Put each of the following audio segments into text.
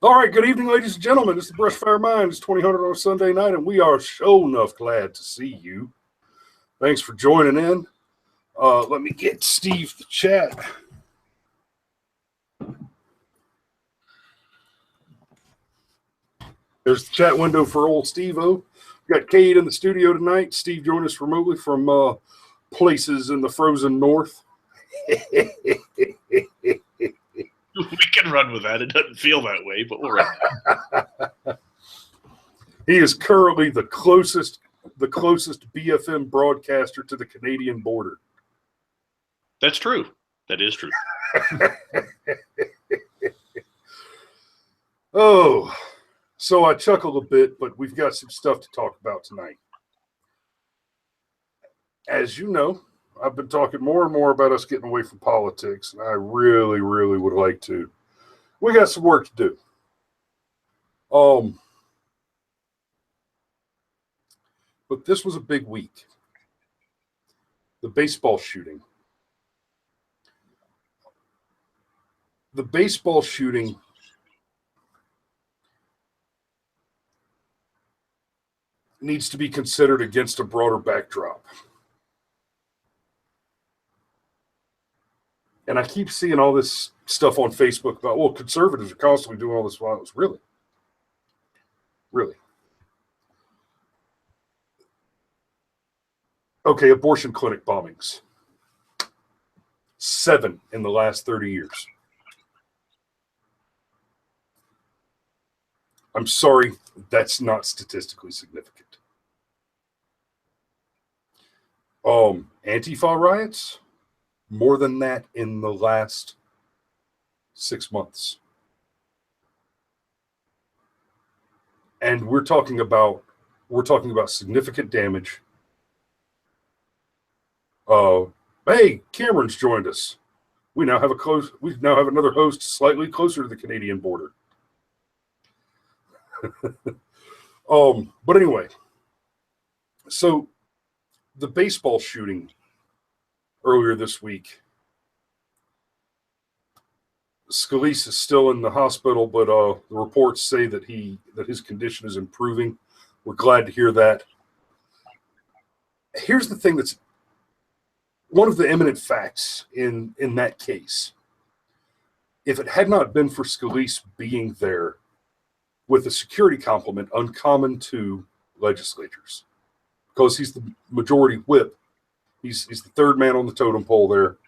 All right, good evening, ladies and gentlemen. This is the Brushfire Mind. It's 2000 on a Sunday night, and we are sure enough glad to see you. Thanks for joining in. Let me get Steve the chat. There's the chat window for old Steve-O. We got Cade in the studio tonight. Steve joined us remotely from places in the frozen north. We can run with that. It doesn't feel that way, but we'll run. He is currently the closest BFM broadcaster to the Canadian border. That's true. That is true. Oh, so I chuckled a bit, but we've got some stuff to talk about tonight. As you know, I've been talking more and more about us getting away from politics, and I really, really would like to. We got some work to do. But this was a big week. The baseball shooting. The baseball shooting needs to be considered against a broader backdrop. And I keep seeing all this stuff on Facebook about, well, conservatives are constantly doing all this violence. Really? Really? Okay, abortion clinic bombings. 7 in the last 30 years. I'm sorry, that's not statistically significant. Antifa riots? More than that in the last 6 months. And we're talking about significant damage. Hey, Cameron's joined us. We now have another host slightly closer to the Canadian border. But anyway, so the baseball shooting earlier this week. Scalise is still in the hospital, but the reports say that his condition is improving. We're glad to hear that. Here's the thing that's one of the eminent facts in that case. If it had not been for Scalise being there with a security complement uncommon to legislatures, because he's the majority whip, he's the third man on the totem pole there.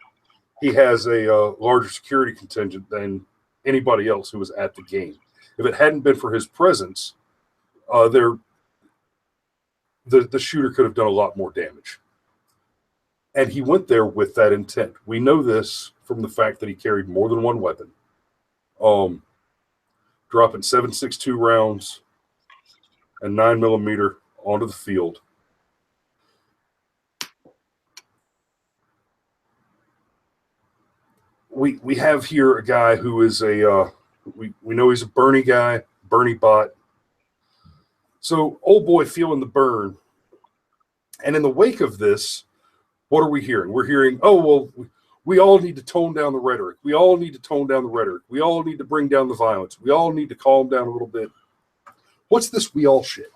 He has a larger security contingent than anybody else who was at the game. If it hadn't been for his presence, the shooter could have done a lot more damage. And he went there with that intent. We know this from the fact that he carried more than one weapon. Dropping 7.62 rounds and 9mm onto the field. We have here a guy who is we know he's a Bernie guy, Bernie bot. So old boy feeling the burn. And in the wake of this, what are we hearing? We're hearing, oh, well, we all need to tone down the rhetoric. We all need to tone down the rhetoric. We all need to bring down the violence. We all need to calm down a little bit. What's this we all shit?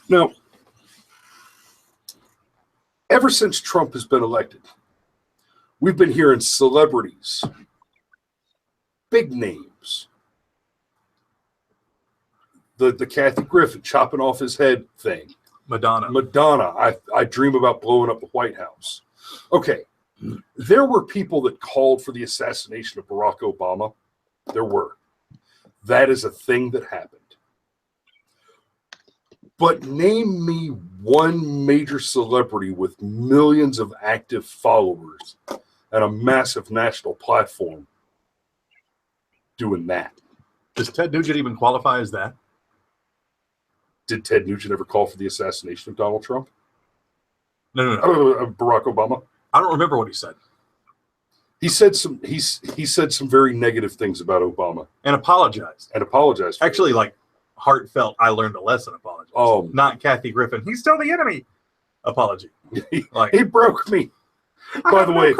Now, ever since Trump has been elected, we've been hearing celebrities, big names, the Kathy Griffin chopping off his head thing. Madonna. I dream about blowing up the White House. Okay. There were people that called for the assassination of Barack Obama. There were. That is a thing that happened. But name me one major celebrity with millions of active followers and a massive national platform doing that. Does Ted Nugent even qualify as that? Did Ted Nugent ever call for the assassination of Donald Trump? No. Barack Obama? I don't remember what he said. He said some very negative things about Obama. And apologized. Actually, like heartfelt, I learned a lesson apology. Not Kathy Griffin. He's still the enemy. Apology. He broke me. By the way,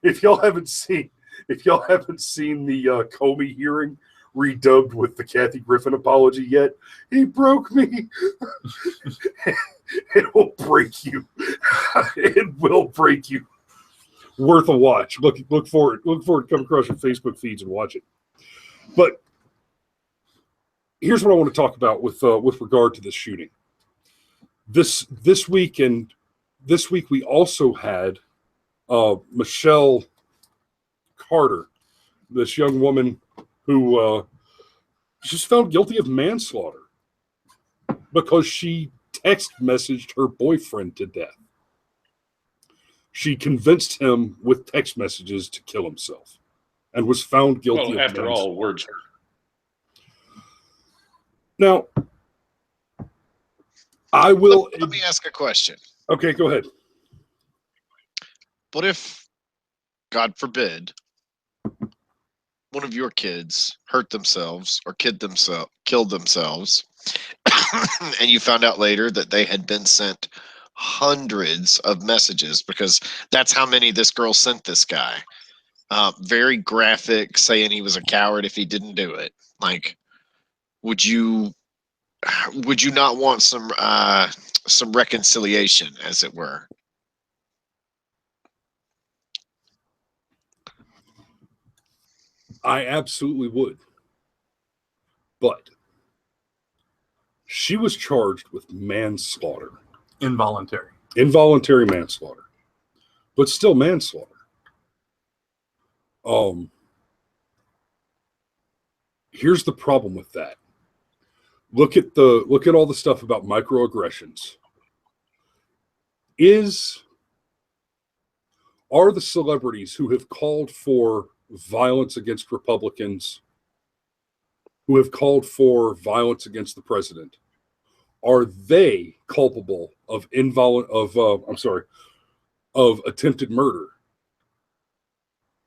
if y'all haven't seen if y'all haven't seen the Comey hearing redubbed with the Kathy Griffin apology yet, he broke me. It will break you. It will break you. Worth a watch. Look forward to come across your Facebook feeds and watch it. But here's what I want to talk about with regard to this shooting. This week we also had Michelle Carter, this young woman who just found guilty of manslaughter because she text messaged her boyfriend to death. She convinced him with text messages to kill himself and was found guilty of after manslaughter. all, words hurt. Now, Let me ask a question. Okay, go ahead. What if, God forbid, one of your kids hurt themselves or killed themselves, and you found out later that they had been sent hundreds of messages, because that's how many this girl sent this guy. Very graphic, saying he was a coward if he didn't do it. Like, would you not want some reconciliation, as it were? I absolutely would. But she was charged with manslaughter. Involuntary manslaughter. But still manslaughter. Here's the problem with that. Look at all the stuff about microaggressions. Are the celebrities who have called for violence against Republicans, who have called for violence against the president, are they culpable of attempted murder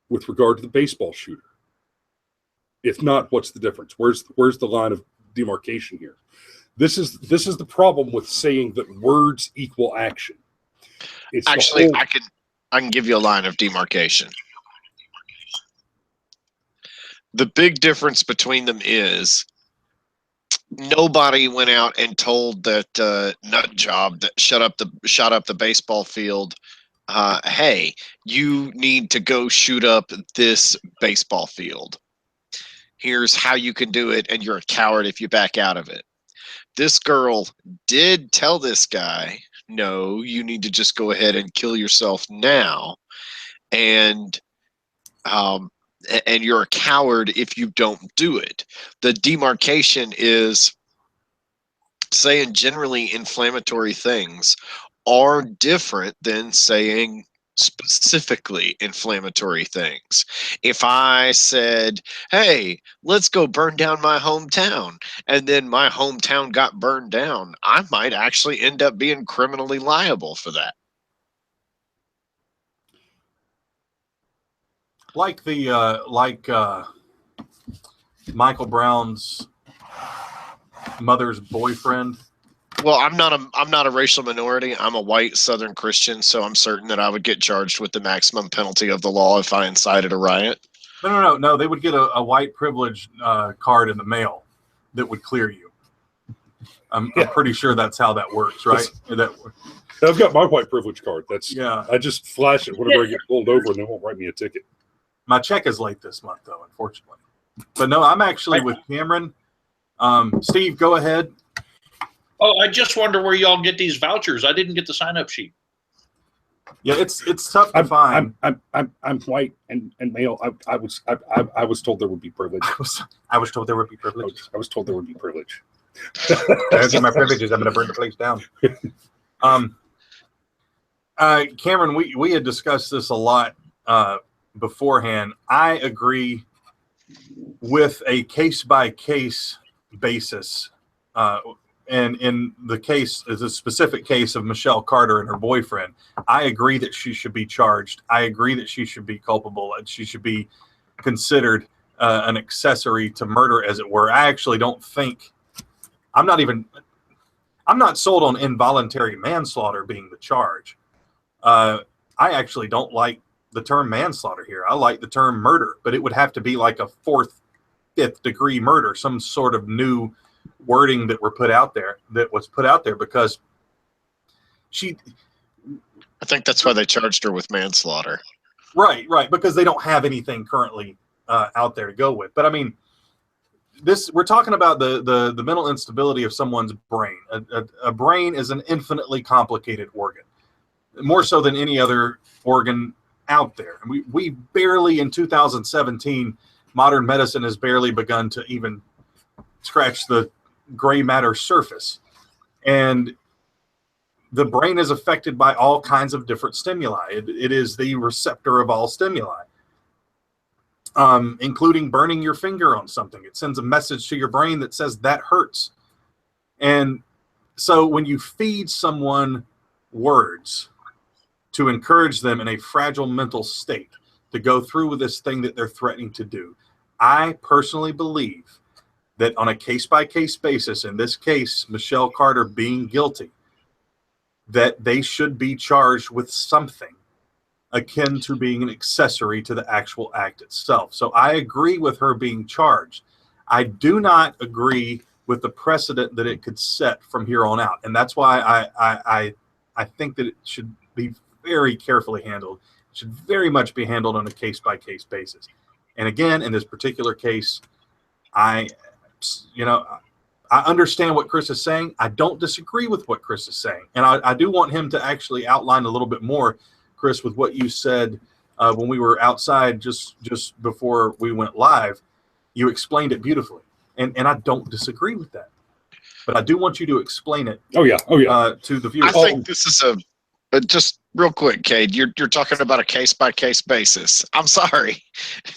with regard to the baseball shooter? If not, what's the difference? Where's the line of demarcation here? This is the problem with saying that words equal action. It's actually I can give you a line of demarcation. The big difference between them is nobody went out and told that nut job that shot up the baseball field, hey, you need to go shoot up this baseball field. Here's how you can do it, and you're a coward if you back out of it. This girl did tell this guy, no, you need to just go ahead and kill yourself now, and you're a coward if you don't do it. The demarcation is saying generally inflammatory things are different than saying specifically inflammatory things. If I said, hey, let's go burn down my hometown, and then my hometown got burned down, I might actually end up being criminally liable for that. Like Michael Brown's mother's boyfriend. Well, I'm not a racial minority. I'm a white Southern Christian, so I'm certain that I would get charged with the maximum penalty of the law if I incited a riot. No. They would get a white privilege card in the mail that would clear you. I'm pretty sure that's how that works, right? I've got my white privilege card. Yeah. I just flash it whenever I get pulled over, and they won't write me a ticket. My check is late this month, though, unfortunately. But no, I'm actually with Cameron. Steve, go ahead. Oh, I just wonder where y'all get these vouchers. I didn't get the sign-up sheet. Yeah, it's tough to find. I'm white and male. I was told there would be privilege. I was told there would be privilege. I was told there would be privilege. I don't get my privileges. I'm going to burn the place down. Cameron, we had discussed this a lot beforehand. I agree with a case-by-case basis. And in the case, is a specific case of Michelle Carter and her boyfriend, I agree that she should be charged. I agree that she should be culpable and she should be considered an accessory to murder, as it were. I actually don't think, I'm not sold on involuntary manslaughter being the charge. I actually don't like the term manslaughter here. I like the term murder, but it would have to be like a 4th, 5th degree murder, some sort of new wording that was put out there because I think that's why they charged her with manslaughter. Right, because they don't have anything currently out there to go with. But I mean, we're talking about the mental instability of someone's brain. A brain is an infinitely complicated organ, more so than any other organ out there. We barely, in 2017, modern medicine has barely begun to even scratch the gray matter surface. And the brain is affected by all kinds of different stimuli. It is the receptor of all stimuli, including burning your finger on something. It sends a message to your brain that says that hurts. And so when you feed someone words to encourage them in a fragile mental state to go through with this thing that they're threatening to do, I personally believe that on a case-by-case basis, in this case, Michelle Carter being guilty, that they should be charged with something akin to being an accessory to the actual act itself. So I agree with her being charged. I do not agree with the precedent that it could set from here on out. And that's why I think that it should be very carefully handled. It should very much be handled on a case-by-case basis. And again, in this particular case, I understand what Chris is saying. I don't disagree with what Chris is saying. And I do want him to actually outline a little bit more, Chris, with what you said when we were outside just before we went live. You explained it beautifully. And I don't disagree with that. But I do want you to explain it to the viewers. I think this is just real quick, Cade, you're talking about a case-by-case basis. I'm sorry.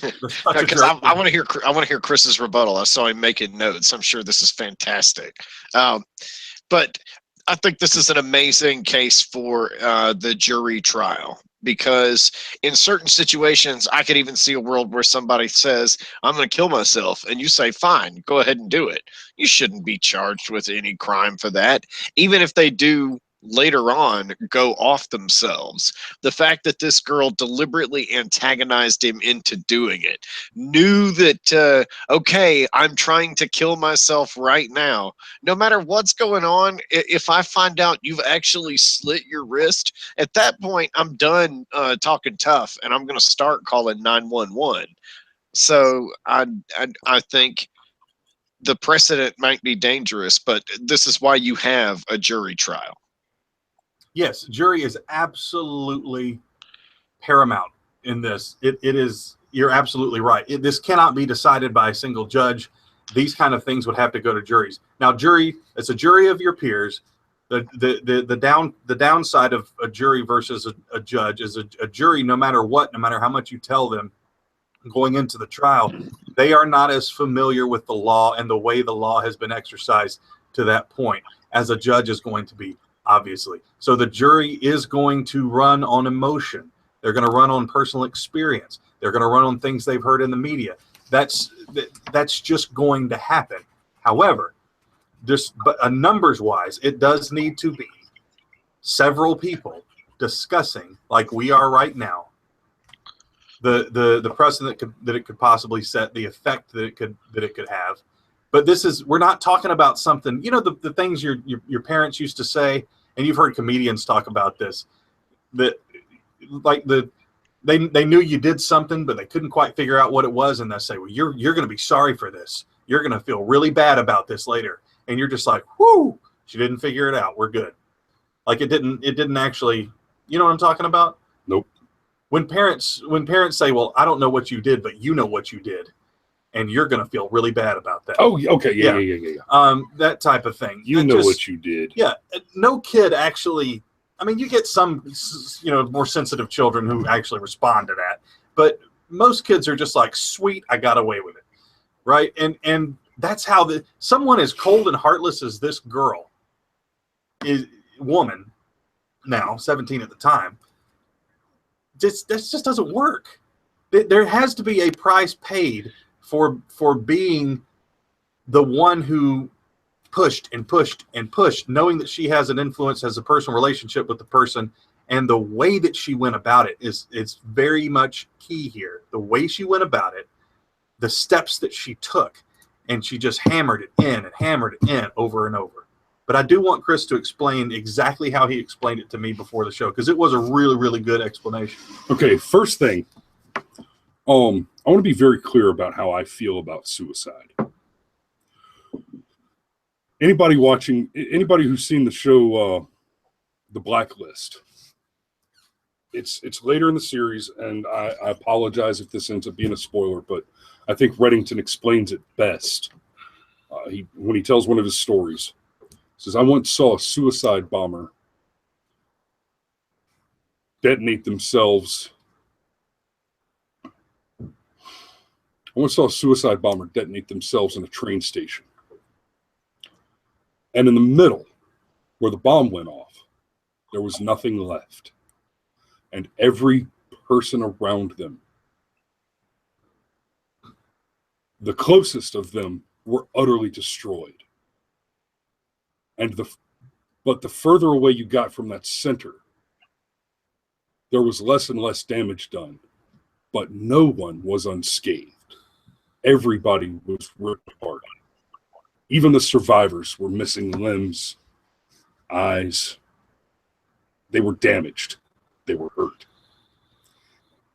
Because I want to hear Chris's rebuttal. I saw him making notes. I'm sure this is fantastic. But I think this is an amazing case for the jury trial, because in certain situations, I could even see a world where somebody says, I'm going to kill myself, and you say, fine, go ahead and do it. You shouldn't be charged with any crime for that, even if they do later on go off themselves. The fact that this girl deliberately antagonized him into doing it, knew that okay, I'm trying to kill myself right now, no matter what's going on. If I find out you've actually slit your wrist, at that point I'm done talking tough, and I'm going to start calling 911. So I think the precedent might be dangerous, but this is why you have a jury trial. Yes, jury is absolutely paramount in this. It is. You're absolutely right. This cannot be decided by a single judge. These kind of things would have to go to juries. Now, jury, it's a jury of your peers. The downside of a jury versus a judge is a jury, no matter what, no matter how much you tell them going into the trial, they are not as familiar with the law and the way the law has been exercised to that point as a judge is going to be. Obviously. So the jury is going to run on emotion. They're going to run on personal experience. They're going to run on things they've heard in the media. That's just going to happen. However, but numbers wise, it does need to be several people discussing, like we are right now, the precedent that it could possibly set, the effect that it could have. But we're not talking about something, the things your parents used to say, and you've heard comedians talk about this, that like they knew you did something, but they couldn't quite figure out what it was. And they say, well, you're going to be sorry for this. You're going to feel really bad about this later. And you're just like, whoo, she didn't figure it out. We're good. Like it didn't actually, you know what I'm talking about? Nope. When parents say, well, I don't know what you did, but you know what you did, and you're going to feel really bad about that. Oh, okay. Yeah. That type of thing. You know what you did. Yeah. No kid actually, I mean, you get some, more sensitive children who actually respond to that. But most kids are just like, sweet, I got away with it. Right. And that's how someone as cold and heartless as this girl woman now, 17 at the time, this just doesn't work. There has to be a price paid for being the one who pushed and pushed and pushed, knowing that she has an influence, has a personal relationship with the person, And the way that she went about it is very much key here. The way she went about it, the steps that she took, and she just hammered it in and hammered it in over and over. But I do want Chris to explain exactly how he explained it to me before the show, because it was a really, really good explanation. Okay, first thing, I want to be very clear about how I feel about suicide. Anybody who's seen the show The Blacklist, it's later in the series, and I apologize if this ends up being a spoiler, but I think Reddington explains it best. When he tells one of his stories, he says, "I once saw a suicide bomber detonate themselves. I once saw a suicide bomber detonate themselves in a train station. And in the middle, where the bomb went off, there was nothing left. And every person around them, the closest of them, were utterly destroyed. But the further away you got from that center, there was less and less damage done. But no one was unscathed. Everybody was ripped apart. Even the survivors were missing limbs, eyes. They were damaged. They were hurt.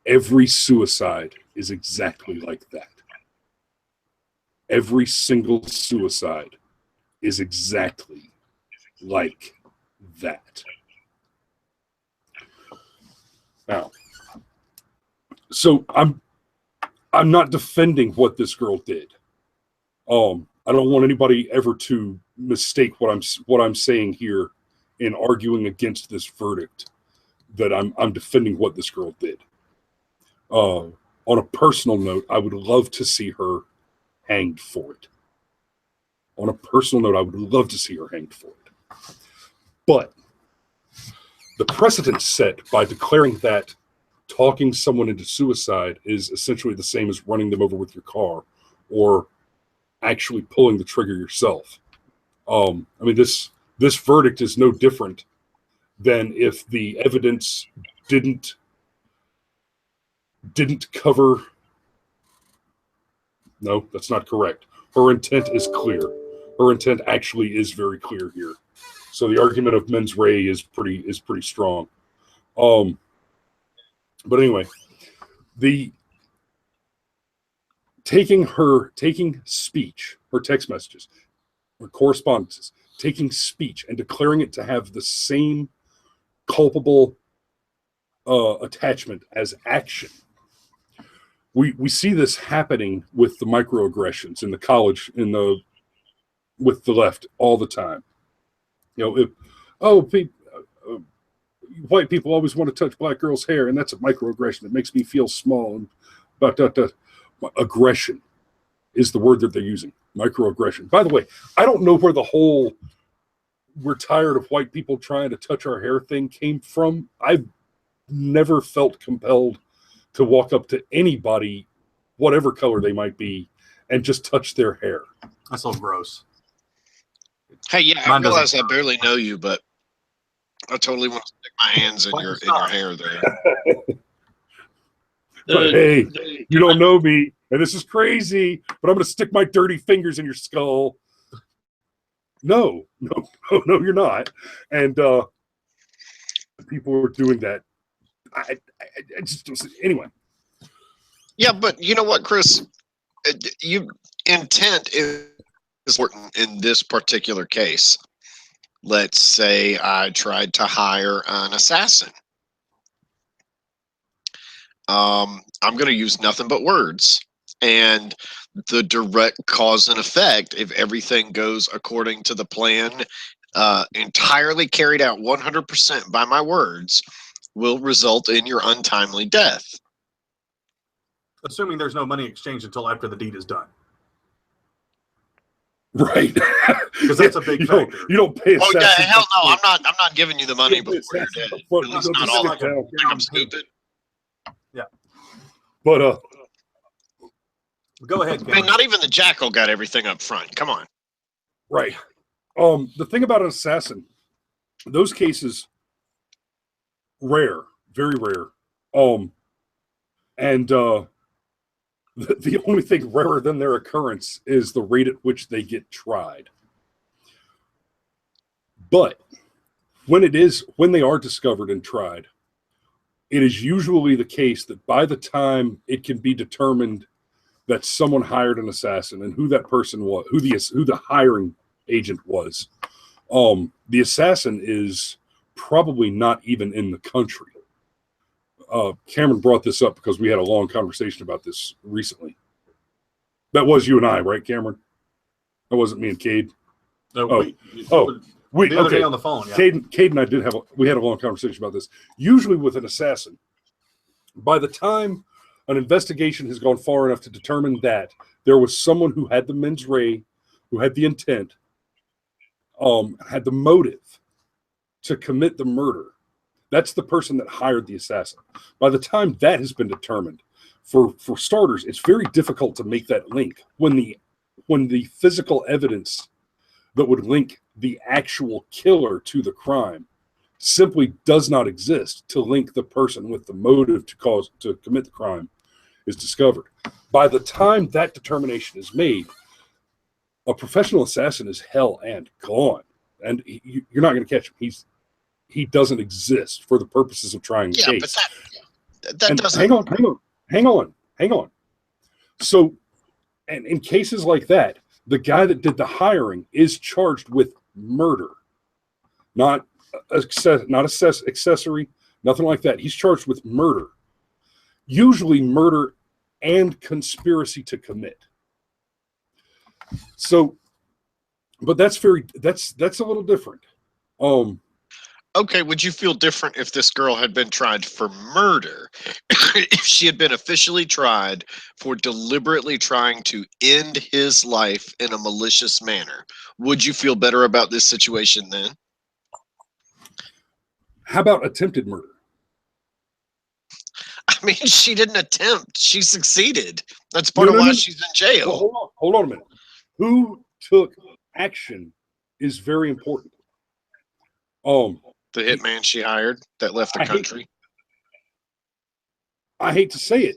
Every suicide is exactly like that. Every single suicide is exactly like that." Now, so I'm not defending what this girl did. I don't want anybody ever to mistake what I'm saying here in arguing against this verdict, that I'm defending what this girl did. On a personal note, I would love to see her hanged for it. On a personal note, I would love to see her hanged for it. But the precedent set by declaring that talking someone into suicide is essentially the same as running them over with your car or actually pulling the trigger yourself. I mean, this verdict is no different than if the evidence didn't cover. No, that's not correct. Her intent is clear. Her intent actually is very clear here. So the argument of mens rea is pretty strong. But anyway, the taking speech, her text messages, her correspondences, taking speech and declaring it to have the same culpable attachment as action. We see this happening with the microaggressions in the college, with the left all the time. You know, white people always want to touch black girls' hair, and that's a microaggression. It makes me feel small. And aggression is the word that they're using. Microaggression. By the way, I don't know where the whole "we're tired of white people trying to touch our hair" thing came from. I've never felt compelled to walk up to anybody, whatever color they might be, and just touch their hair. That's a little gross. Hey, yeah, I realize I barely know you, but I totally want to stick my hands in your hair there. But hey, you don't know me, and this is crazy, but I'm going to stick my dirty fingers in your skull. No, you're not. And people were doing that. I just anyway. Yeah, but you know what, Chris? Intent is important in this particular case. Let's say I tried to hire an assassin. I'm going to use nothing but words. And the direct cause and effect, if everything goes according to the plan, entirely carried out 100% by my words, will result in your untimely death. Assuming there's no money exchange until after the deed is done. Right. Because that's a big factor. You don't pay Oh yeah, hell no! I'm not giving you the money before you're dead. It's not all like I'm stupid. Yeah. But go ahead, Man, not even the jackal got everything up front. Come on. Right. The thing about an assassin, those cases, Rare, very rare. And the only thing rarer than their occurrence is the rate at which they get tried. But when they are discovered and tried, it is usually the case that by the time it can be determined that someone hired an assassin and who that person was, who the hiring agent was, the assassin is probably not even in the country. Cameron brought this up because we had a long conversation about this recently. That was you and I, right, Cameron? That wasn't me and Cade. No, We the other day on the phone. Yeah. Cade and I we had a long conversation about this. Usually with an assassin, by the time an investigation has gone far enough to determine that there was someone who had the mens rea, who had the intent, had the motive to commit the murder, that's the person that hired the assassin. By the time that has been determined, for starters, it's very difficult to make that link when the physical evidence that would link the actual killer to the crime simply does not exist to link the person with the motive to commit the crime is discovered. By the time that determination is made, a professional assassin is hell and gone, and you're not going to catch him. He doesn't exist for the purposes of trying the case. But that doesn't. Hang on. So, and in cases like that, the guy that did the hiring is charged with murder, not accessory, nothing like that. He's charged with murder, usually murder and conspiracy to commit. So, but that's a little different. Okay, would you feel different if this girl had been tried for murder? If she had been officially tried for deliberately trying to end his life in a malicious manner, would you feel better about this situation then? How about attempted murder? I mean, she didn't attempt. She succeeded. That's part of why she's in jail. Well, hold on a minute. Who took action is very important. The hitman she hired that left the country. I hate to say it.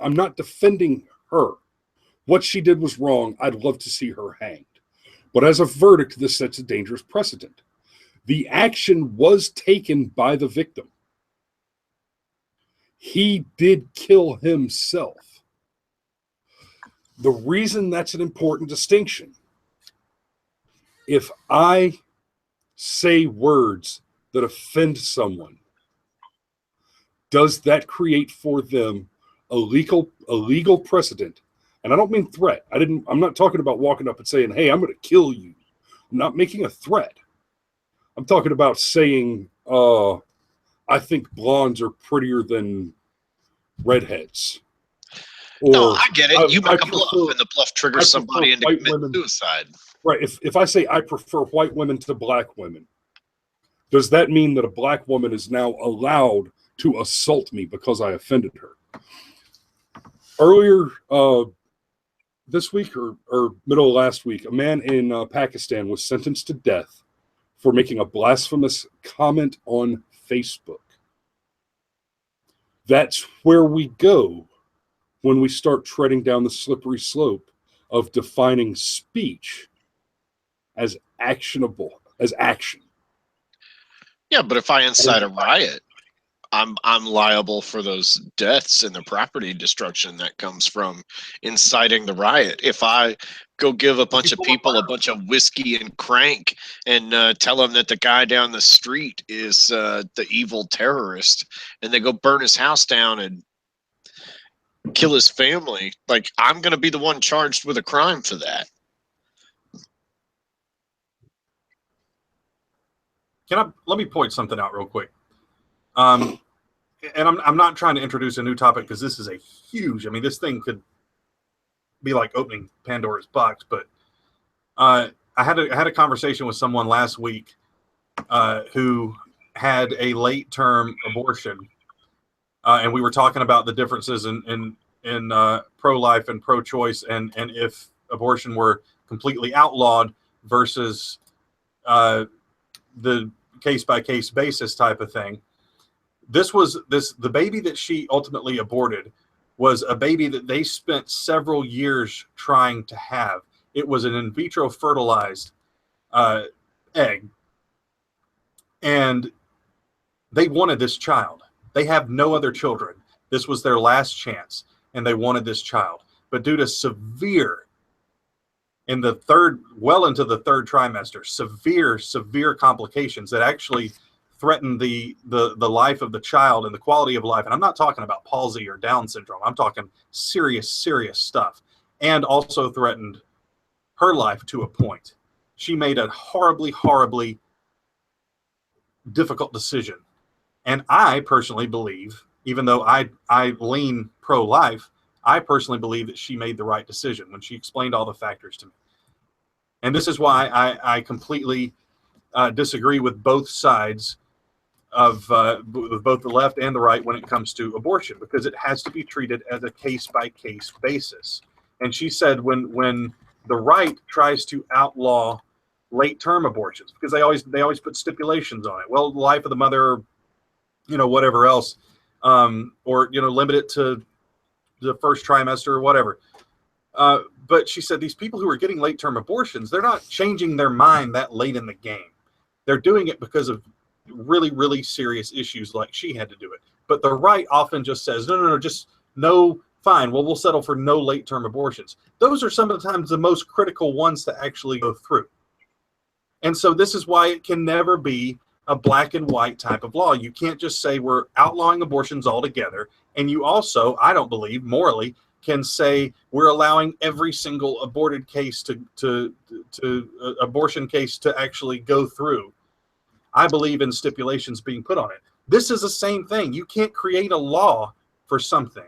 I'm not defending her. What she did was wrong. I'd love to see her hanged. But as a verdict, this sets a dangerous precedent. The action was taken by the victim. He did kill himself. The reason that's an important distinction, if I say words that offend someone, does that create for them a legal precedent? And I don't mean threat. I'm not talking about walking up and saying, "Hey, I'm going to kill you." I'm not making a threat. I'm talking about saying, "I think blondes are prettier than redheads." Or, no, I get it. You make a bluff, and the bluff triggers somebody into committing suicide. Right. If I say I prefer white women to black women, does that mean that a black woman is now allowed to assault me because I offended her? Earlier this week or middle of last week, a man in Pakistan was sentenced to death for making a blasphemous comment on Facebook. That's where we go when we start treading down the slippery slope of defining speech as actionable, as action. Yeah, but if I incite a riot, I'm liable for those deaths and the property destruction that comes from inciting the riot. If I go give a bunch of people a bunch of whiskey and crank and tell them that the guy down the street is the evil terrorist, and they go burn his house down and kill his family, like, I'm going to be the one charged with a crime for that. Let me point something out real quick. And I'm not trying to introduce a new topic because this is a huge, this thing could be like opening Pandora's box, but I had a conversation with someone last week who had a late term abortion. And we were talking about the differences in pro-life and pro-choice, and if abortion were completely outlawed versus the case-by-case basis type of thing. The baby that she ultimately aborted was a baby that they spent several years trying to have. It was an in vitro fertilized egg, and they wanted this child. They have no other children. This was their last chance, and they wanted this child. But due to severe, into the third trimester, severe complications that actually threatened the life of the child and the quality of life. And I'm not talking about palsy or Down syndrome. I'm talking serious stuff. And also threatened her life to a point. She made a horribly difficult decision. And I personally believe, even though I lean pro-life, I personally believe that she made the right decision when she explained all the factors to me. And this is why I completely disagree with both sides of both the left and the right when it comes to abortion, because it has to be treated as a case-by-case basis. And she said when the right tries to outlaw late-term abortions, because they always put stipulations on it. Well, the life of the mother, whatever else, or limit it to the first trimester or whatever. But she said these people who are getting late-term abortions, they're not changing their mind that late in the game. They're doing it because of really serious issues like she had to do it. But the right often just says, no, just no, fine. Well, we'll settle for no late-term abortions. Those are some of the times the most critical ones to actually go through. And so this is why it can never be a black and white type of law. You can't just say we're outlawing abortions altogether. And you also, I don't believe, morally, can say we're allowing every single aborted case abortion case to actually go through. I believe in stipulations being put on it. This is the same thing. You can't create a law for something.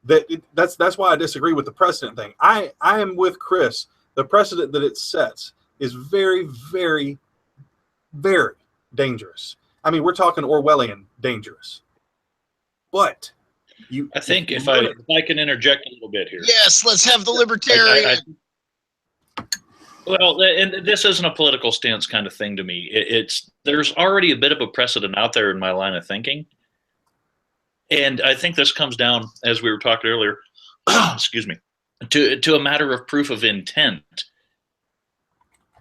That's why I disagree with the precedent thing. I am with Chris. The precedent that it sets is very dangerous. I mean, we're talking Orwellian dangerous. But I think if I can interject a little bit here. Yes, let's have the libertarian. Well, and this isn't a political stance kind of thing to me. There's already a bit of a precedent out there in my line of thinking. And I think this comes down, as we were talking earlier, excuse me, to a matter of proof of intent.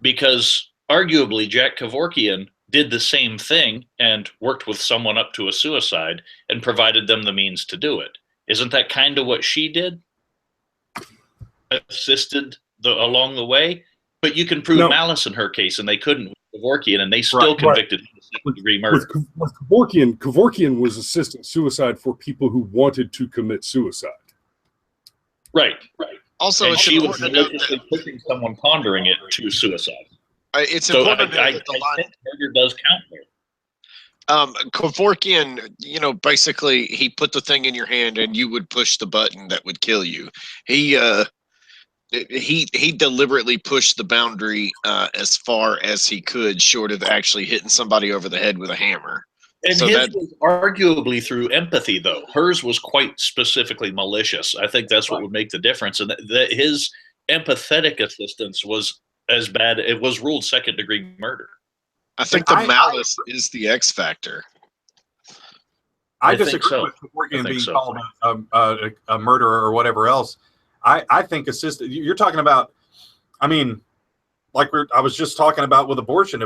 Because arguably Jack Kevorkian did the same thing and worked with someone up to a suicide and provided them the means to do it. Isn't that kind of what she did? Assisted along the way? But you can prove malice in her case, and they couldn't with Kevorkian, and they still convicted him of second-degree murder. With Kevorkian was assisting suicide for people who wanted to commit suicide. Right. Also, and it's she was important to note maliciously pushing someone pondering it to suicide. It's important to note that the I think murder does count there. Kevorkian, basically he put the thing in your hand and you would push the button that would kill you. He deliberately pushed the boundary as far as he could, short of actually hitting somebody over the head with a hammer. And so his was arguably through empathy, though. Hers was quite specifically malicious. I think that's what would make the difference. And that his empathetic assistance was as bad. It was ruled second-degree murder. I think the malice is the X factor. I disagree with Kevorkian being called a murderer or whatever else. I think you're talking about, I mean, like I was just talking about with abortion.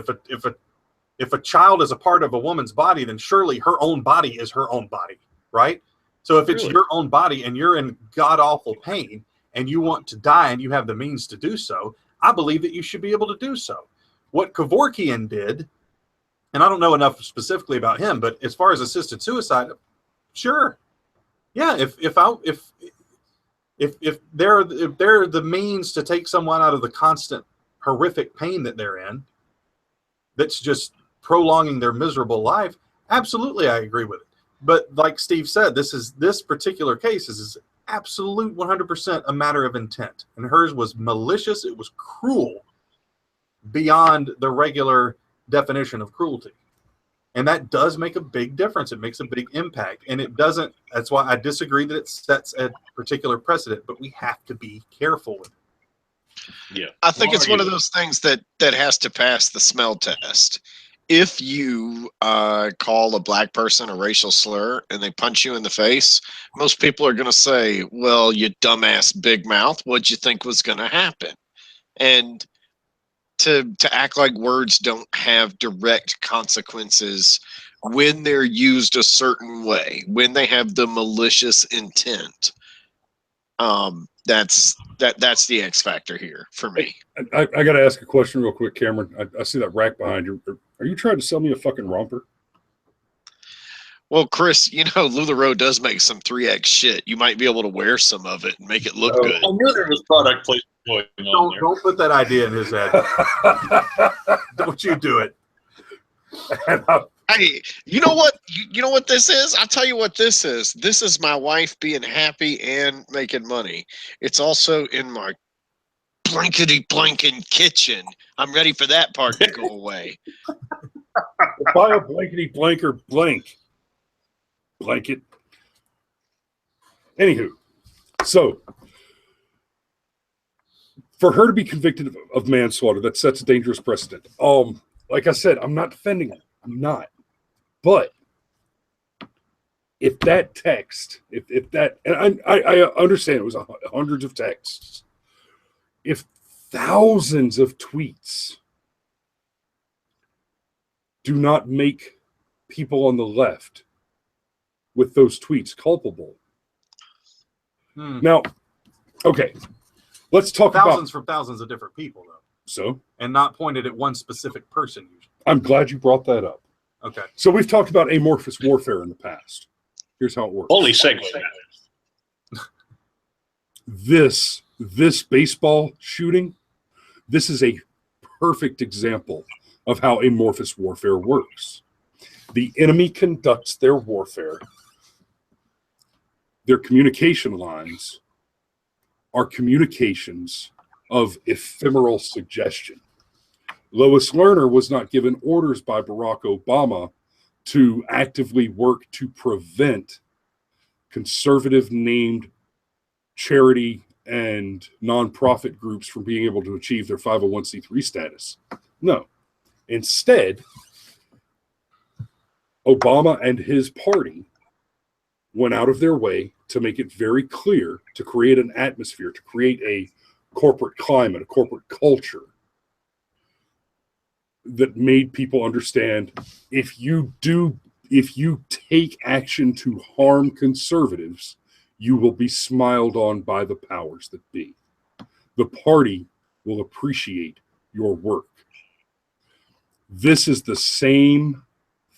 If a child is a part of a woman's body, then surely her own body is her own body, right? So if it's your own body and you're in god-awful pain and you want to die and you have the means to do so, I believe that you should be able to do so. What Kevorkian did, and I don't know enough specifically about him, but as far as assisted suicide, sure. Yeah, if they're the means to take someone out of the constant horrific pain that they're in, that's just prolonging their miserable life, absolutely I agree with it. But like Steve said, this particular case is absolute 100% a matter of intent. And hers was malicious. It was cruel beyond the regular definition of cruelty. And that does make a big difference. It makes a big impact. And it doesn't, that's why I disagree that it sets a particular precedent, but we have to be careful with it. Yeah. I think it's one of those things that has to pass the smell test. if you call a black person a racial slur and they punch you in the face, most people are going to say, well, you dumbass big mouth, what'd you think was going to happen? And to act like words don't have direct consequences when they're used a certain way, when they have the malicious intent, that's the X factor here for me. I got to ask a question real quick, Cameron. I see that rack behind you. Are you trying to sell me a fucking romper? Well, Chris, you know, LuLaRoe does make some 3X shit. You might be able to wear some of it and make it look good. I knew there was product placement going on there. Don't put that idea in his head. Don't you do it. Hey, you know what? You know what this is? I'll tell you what this is. This is my wife being happy and making money. It's also in my blankety blanking kitchen. I'm ready for that part to go away. Buy a blankety blanker blanket. Anywho, so for her to be convicted of manslaughter, that sets a dangerous precedent. Like I said, I'm not defending her. I'm not. But if that text, if that, and I understand it was hundreds of texts. If thousands of tweets do not make people on the left with those tweets culpable. Now, okay, let's talk thousands from thousands of different people, though. So, and not pointed at one specific person. Usually, I'm glad you brought that up. Okay. So we've talked about amorphous warfare in the past. Here's how it works. Holy segue. This baseball shooting, this is a perfect example of how amorphous warfare works. The enemy conducts their warfare. Their communication lines are communications of ephemeral suggestion. Lois Lerner was not given orders by Barack Obama to actively work to prevent conservative named charity and nonprofit groups from being able to achieve their 501c3 status. No. Instead, Obama and his party went out of their way to make it very clear, to create an atmosphere, to create a corporate climate, a corporate culture that made people understand if you take action to harm conservatives, you will be smiled on by the powers that be. The party will appreciate your work. This is the same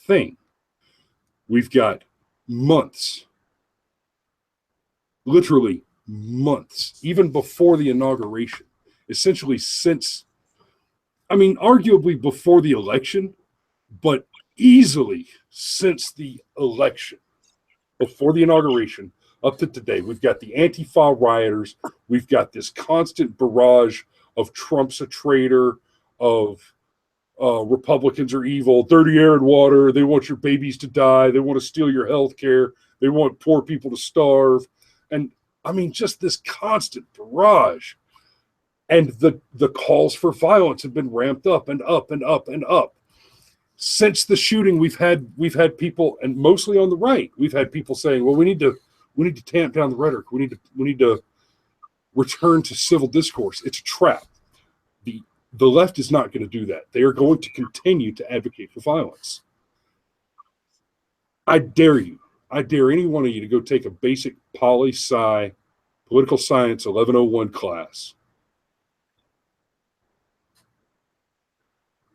thing. We've got months, literally months, even before the inauguration, essentially since, arguably before the election, but easily since the election, before the inauguration, up to today, we've got the Antifa rioters. We've got this constant barrage of Trump's a traitor, of Republicans are evil, dirty air and water. They want your babies to die. They want to steal your health care. They want poor people to starve. And just this constant barrage. And the calls for violence have been ramped up and up and up and up. Since the shooting, we've had people, and mostly on the right, we've had people saying, well, we need to tamp down the rhetoric. We need to return to civil discourse. It's a trap. The left is not going to do that. They are going to continue to advocate for violence. I dare you. I dare any one of you to go take a basic poli-sci political science 1101 class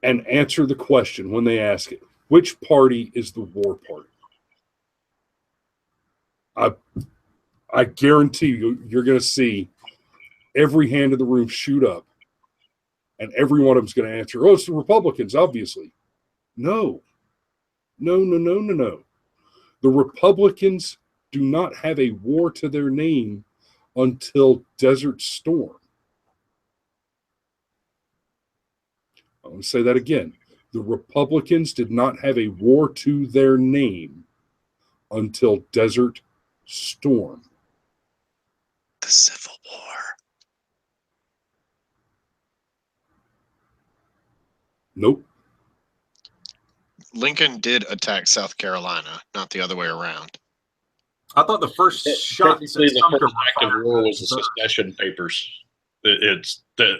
and answer the question when they ask it, which party is the war party? I guarantee you're going to see every hand in the room shoot up, and every one of them's going to answer, oh, it's the Republicans, obviously. No. The Republicans do not have a war to their name until Desert Storm. I'm going to say that again. The Republicans did not have a war to their name until Desert Storm. The Civil War. Nope. Lincoln did attack South Carolina, not the other way around. I thought the first shots Technically, at the Sumter first were act of fired war by was the Confederates. secession papers. It's the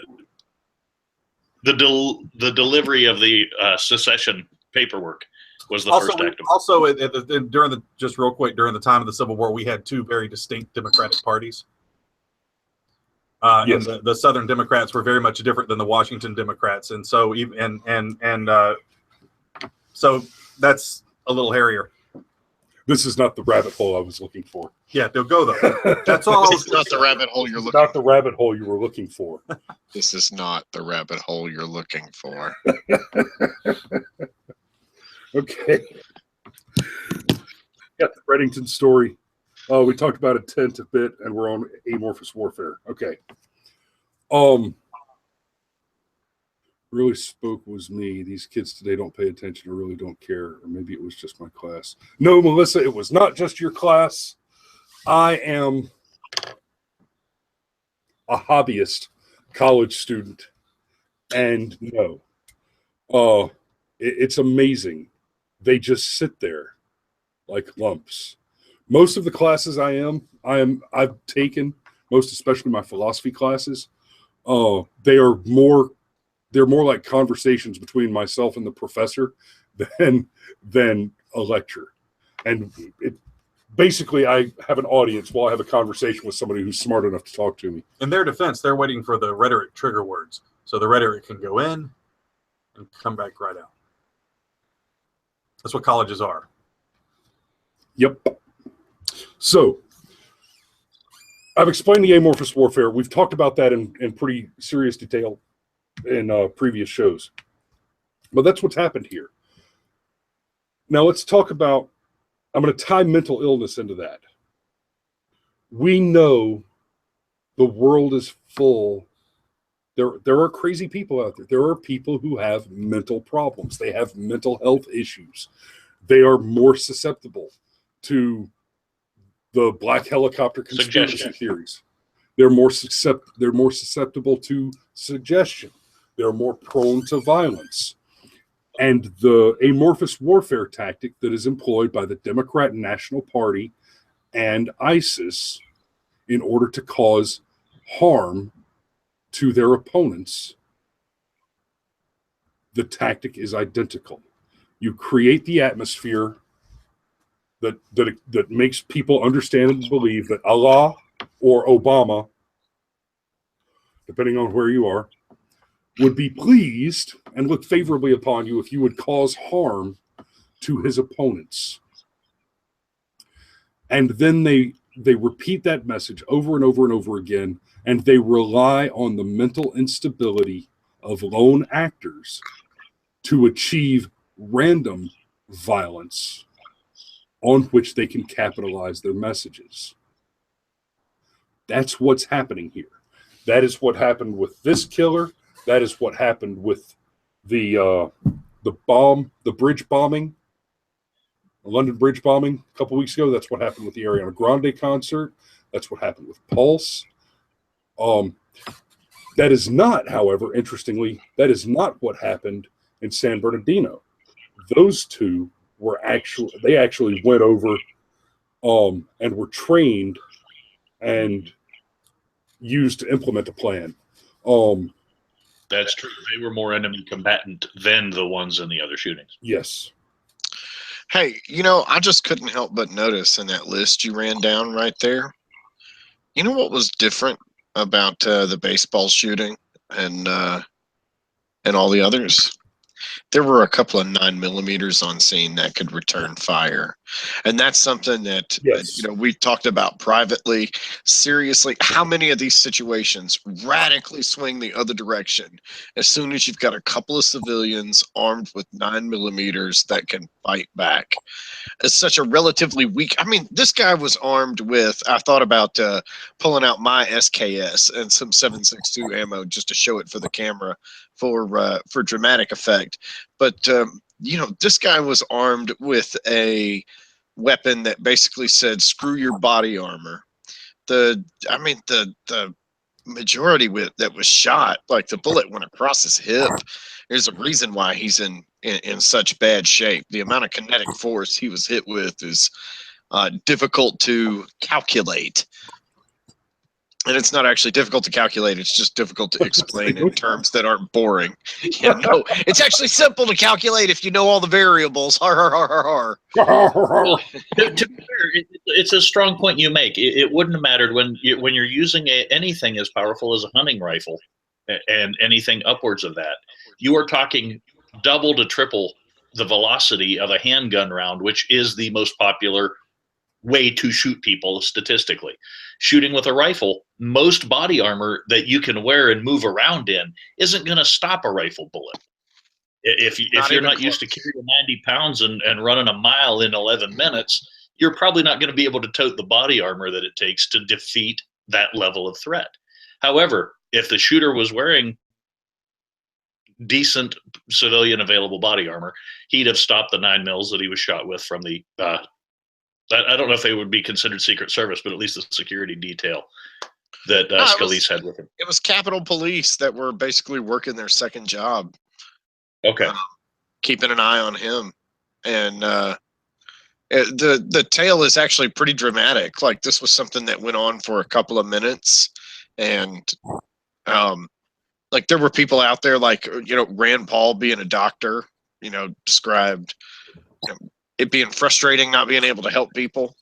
delivery of the secession paperwork was the first act of war. Also, during the just real quick during the time of the Civil War, we had two very distinct Democratic parties. Yes. And the Southern Democrats were very much different than the Washington Democrats, and so so that's a little hairier. This is not the rabbit hole I was looking for. Yeah, they'll go though. That's all. This is not the rabbit hole you're looking Not the rabbit hole you were looking for. This is not the rabbit hole you're looking for. Okay. Got the Reddington story. Oh, we talked about intent a bit, and we're on amorphous warfare. Okay. Really spoke was me. These kids today don't pay attention or really don't care, or maybe it was just my class. No, Melissa, it was not just your class. I am a hobbyist college student, and no, it's amazing. They just sit there like lumps. Most of the classes I've taken, most especially my philosophy classes, they're more like conversations between myself and the professor than a lecture. And basically I have an audience while I have a conversation with somebody who's smart enough to talk to me. In their defense, they're waiting for the rhetoric trigger words, so the rhetoric can go in and come back right out. That's what colleges are. Yep. So I've explained the amorphous warfare. We've talked about that in pretty serious detail in previous shows. But that's what's happened here. Now let's talk about, I'm going to tie mental illness into that. We know the world is full. There are crazy people out there. There are people who have mental problems. They have mental health issues. They are more susceptible to the black helicopter conspiracy theories. They're more susceptible to suggestion. They're more prone to violence. And the amorphous warfare tactic that is employed by the Democrat National Party and ISIS in order to cause harm to their opponents, the tactic is identical. You create the atmosphere that makes people understand and believe that Allah or Obama, depending on where you are, would be pleased and look favorably upon you if you would cause harm to his opponents. And then they repeat that message over and over and over again, and they rely on the mental instability of lone actors to achieve random violence on which they can capitalize their messages. That's what's happening here. That is what happened with this killer. That is what happened with the bridge bombing, the London Bridge bombing a couple weeks ago. That's what happened with the Ariana Grande concert. That's what happened with Pulse. That is not, however, interestingly, that is not what happened in San Bernardino. Those two were actually went over and were trained and used to implement a plan. That's true. They were more enemy combatant than the ones in the other shootings. Yes. Hey, I just couldn't help but notice in that list you ran down right there. You know what was different about the baseball shooting and all the others? There were a couple of 9mm on scene that could return fire. And that's something that, Yes. we talked about privately. Seriously, how many of these situations radically swing the other direction as soon as you've got a couple of civilians armed with 9mm that can fight back? It's such a relatively weak. I mean, this guy was armed with, I thought about pulling out my SKS and some 7.62 ammo just to show it for the camera for dramatic effect. But, this guy was armed with a weapon that basically said, screw your body armor. The majority that was shot, like the bullet went across his hip. There's a reason why he's in such bad shape. The amount of kinetic force he was hit with is difficult to calculate. And it's not actually difficult to calculate. It's just difficult to explain in terms that aren't boring. Yeah, no, it's actually simple to calculate if you know all the variables. Har, har, har, har, har. Well, to be fair, it's a strong point you make. It wouldn't have mattered when you're using anything as powerful as a hunting rifle and anything upwards of that. You are talking double to triple the velocity of a handgun round, which is the most popular way to shoot people statistically. Shooting with a rifle, most body armor that you can wear and move around in isn't going to stop a rifle bullet. If you're not used to carrying 90 pounds and running a mile in 11 minutes, you're probably not going to be able to tote the body armor that it takes to defeat that level of threat. However, if the shooter was wearing decent civilian available body armor, he'd have stopped the 9mm that he was shot with from the I don't know if they would be considered Secret Service, but at least the security detail that Scalise had with him. It was Capitol Police that were basically working their second job. Okay. Keeping an eye on him. And the tale is actually pretty dramatic. Like, this was something that went on for a couple of minutes. And like, there were people out there, like, Rand Paul, being a doctor, described it being frustrating not being able to help people.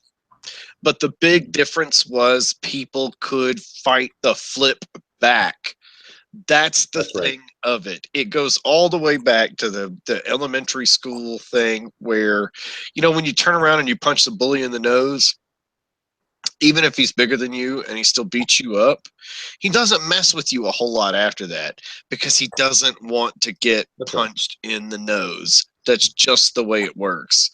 But the big difference was people could fight the flip back. That's the thing of it. It goes all the way back to the elementary school thing where, when you turn around and you punch the bully in the nose, even if he's bigger than you and he still beats you up, he doesn't mess with you a whole lot after that because he doesn't want to get punched in the nose. That's just the way it works.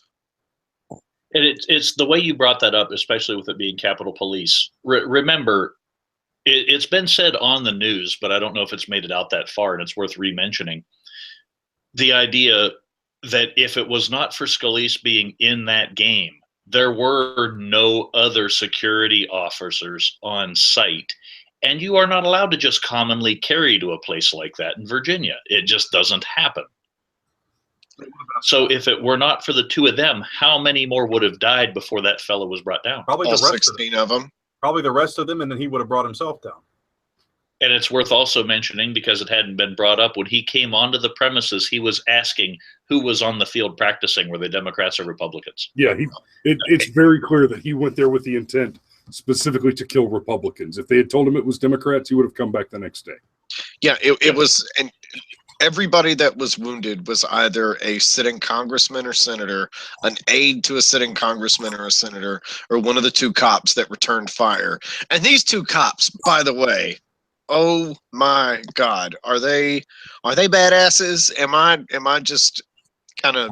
And it's the way you brought that up, especially with it being Capitol Police. Remember, it's been said on the news, but I don't know if it's made it out that far, and it's worth re-mentioning. The idea that if it was not for Scalise being in that game, there were no other security officers on site. And you are not allowed to just commonly carry to a place like that in Virginia. It just doesn't happen. So if it were not for the two of them, how many more would have died before that fellow was brought down? Probably all the rest 16 of them. Probably the rest of them, and then he would have brought himself down. And it's worth also mentioning, because it hadn't been brought up, when he came onto the premises, he was asking who was on the field practicing. Were they Democrats or Republicans? Yeah, it's very clear that he went there with the intent specifically to kill Republicans. If they had told him it was Democrats, he would have come back the next day. Yeah, it was, and everybody that was wounded was either a sitting congressman or senator, an aide to a sitting congressman or a senator, or one of the two cops that returned fire. And these two cops, by the way, oh my God, are they badasses? Am I just kind of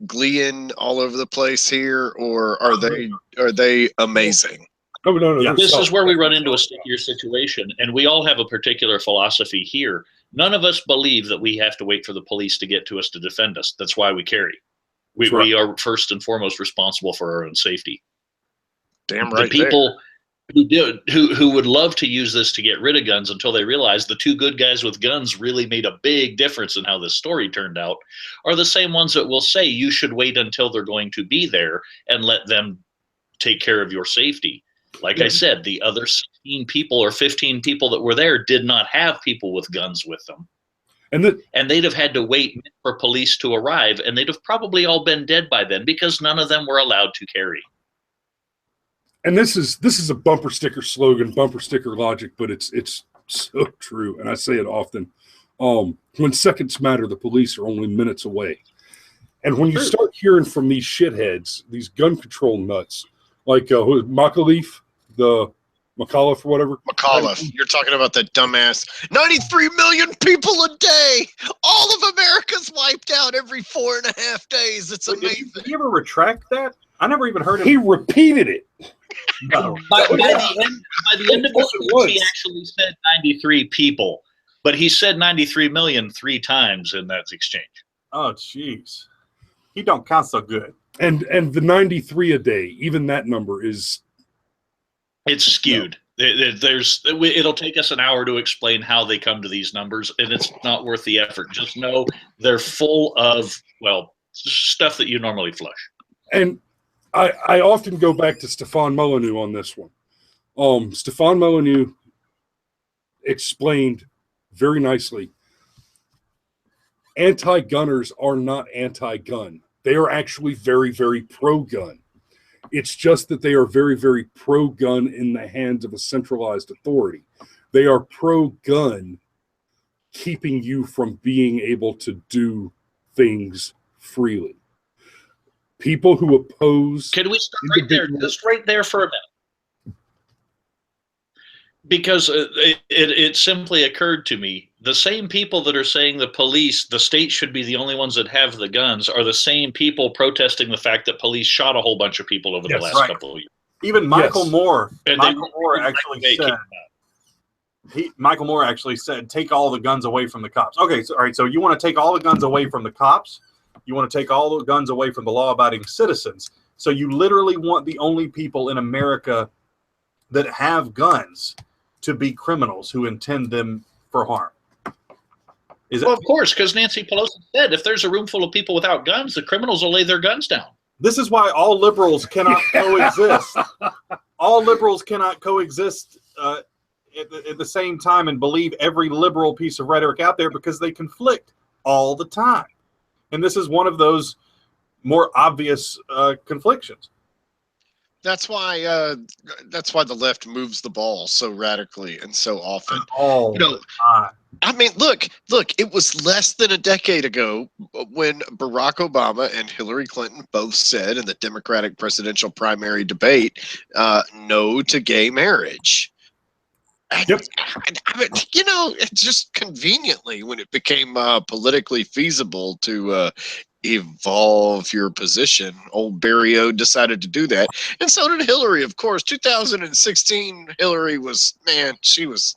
gleeing all over the place here, or are they amazing? No. Yeah. This is where we run into a stickier situation, and we all have a particular philosophy here. None of us believe that we have to wait for the police to get to us to defend us. That's why we carry. We are first and foremost responsible for our own safety. Damn right. The people who would love to use this to get rid of guns until they realize the two good guys with guns really made a big difference in how this story turned out are the same ones that will say you should wait until they're going to be there and let them take care of your safety. Like I said, the other 16 people or 15 people that were there did not have people with guns with them. And they'd have had to wait for police to arrive, and they'd have probably all been dead by then because none of them were allowed to carry. And this is a bumper sticker slogan, bumper sticker logic, but it's so true. And I say it often. When seconds matter, the police are only minutes away. And when you start hearing from these shitheads, these gun control nuts, like McAuliffe, the McAuliffe or whatever. McAuliffe, you're talking about that dumbass. 93 million people a day. All of America's wiped out every 4.5 days. It's amazing. Did he ever retract that? I never even heard him. He repeated it. No. By the end of it, he actually said 93 people, but he said 93 million 3 times in that exchange. Oh, jeez. He don't count so good. And the 93 a day, even that number is... It's skewed. It'll take us an hour to explain how they come to these numbers, and it's not worth the effort. Just know they're full of, well, stuff that you normally flush. And I often go back to Stefan Molyneux on this one. Stefan Molyneux explained very nicely, anti-gunners are not anti-gun. They are actually very, very pro-gun. It's just that they are very, very pro-gun in the hands of a centralized authority. They are pro-gun, keeping you from being able to do things freely. People who oppose... Can we start right there, just right there for a minute? Because it simply occurred to me, the same people that are saying the state should be the only ones that have the guns are the same people protesting the fact that police shot a whole bunch of people over the last couple of years. Even Michael Moore, And Michael Moore actually said, take all the guns away from the cops. Okay, so all right, so you want to take all the guns away from the cops? You want to take all the guns away from the law-abiding citizens? So you literally want the only people in America that have guns to be criminals who intend them for harm. Well, of course, because Nancy Pelosi said if there's a room full of people without guns, the criminals will lay their guns down. This is why all liberals cannot coexist. All liberals cannot coexist at the same time and believe every liberal piece of rhetoric out there, because they conflict all the time. And this is one of those more obvious conflictions. That's why the left moves the ball so radically and so often. I mean, look, it was less than a decade ago when Barack Obama and Hillary Clinton both said in the Democratic presidential primary debate, no to gay marriage. Yep. I mean, it's just conveniently when it became politically feasible to evolve your position, old Barry O decided to do that, and so did Hillary. Of course, 2016, Hillary was she was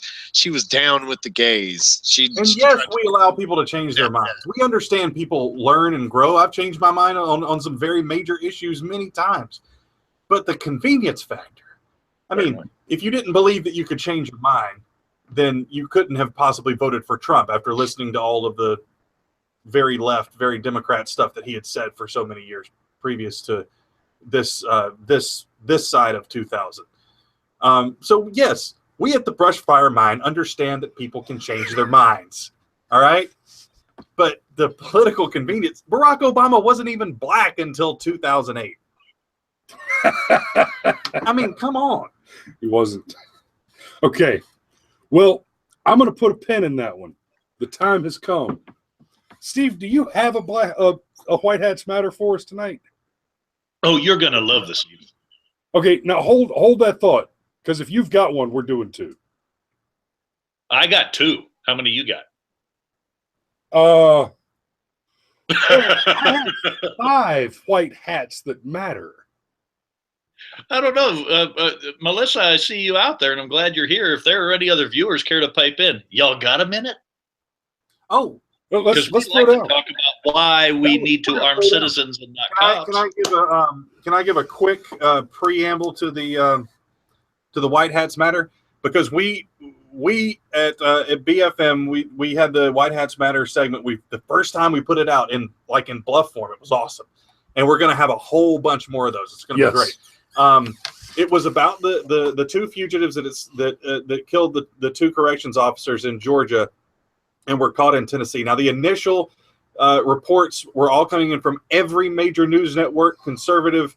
down with the gays. Yes, we allow people to change their minds. We understand people learn and grow. I've changed my mind on some very major issues many times, but the convenience factor. I mean, if you didn't believe that you could change your mind, then you couldn't have possibly voted for Trump after listening to all of the very left, very Democrat stuff that he had said for so many years previous to this side of 2000. So yes, we at the Brushfire Mind understand that people can change their minds. All right, but the political convenience. Barack Obama wasn't even black until 2008. I mean, come on. He wasn't. Okay. Well, I'm going to put a pin in that one. The time has come. Steve, do you have a White Hats Matter for us tonight? Oh, you're going to love this. Okay, now hold that thought, because if you've got one, we're doing two. I got two. How many you got? I have 5 white hats that matter. I don't know. Melissa, I see you out there, and I'm glad you're here. If there are any other viewers care to pipe in, y'all got a minute? Oh, well, let's like to talk about why we need to arm citizens and not cops. Can I give a quick preamble to the White Hats Matter? Because we at BFM we had the White Hats Matter segment. The first time we put it out in bluff form, it was awesome, and we're going to have a whole bunch more of those. It's going to be great. It was about the 2 fugitives that killed the 2 corrections officers in Georgia and were caught in Tennessee. Now, the initial reports were all coming in from every major news network, conservative,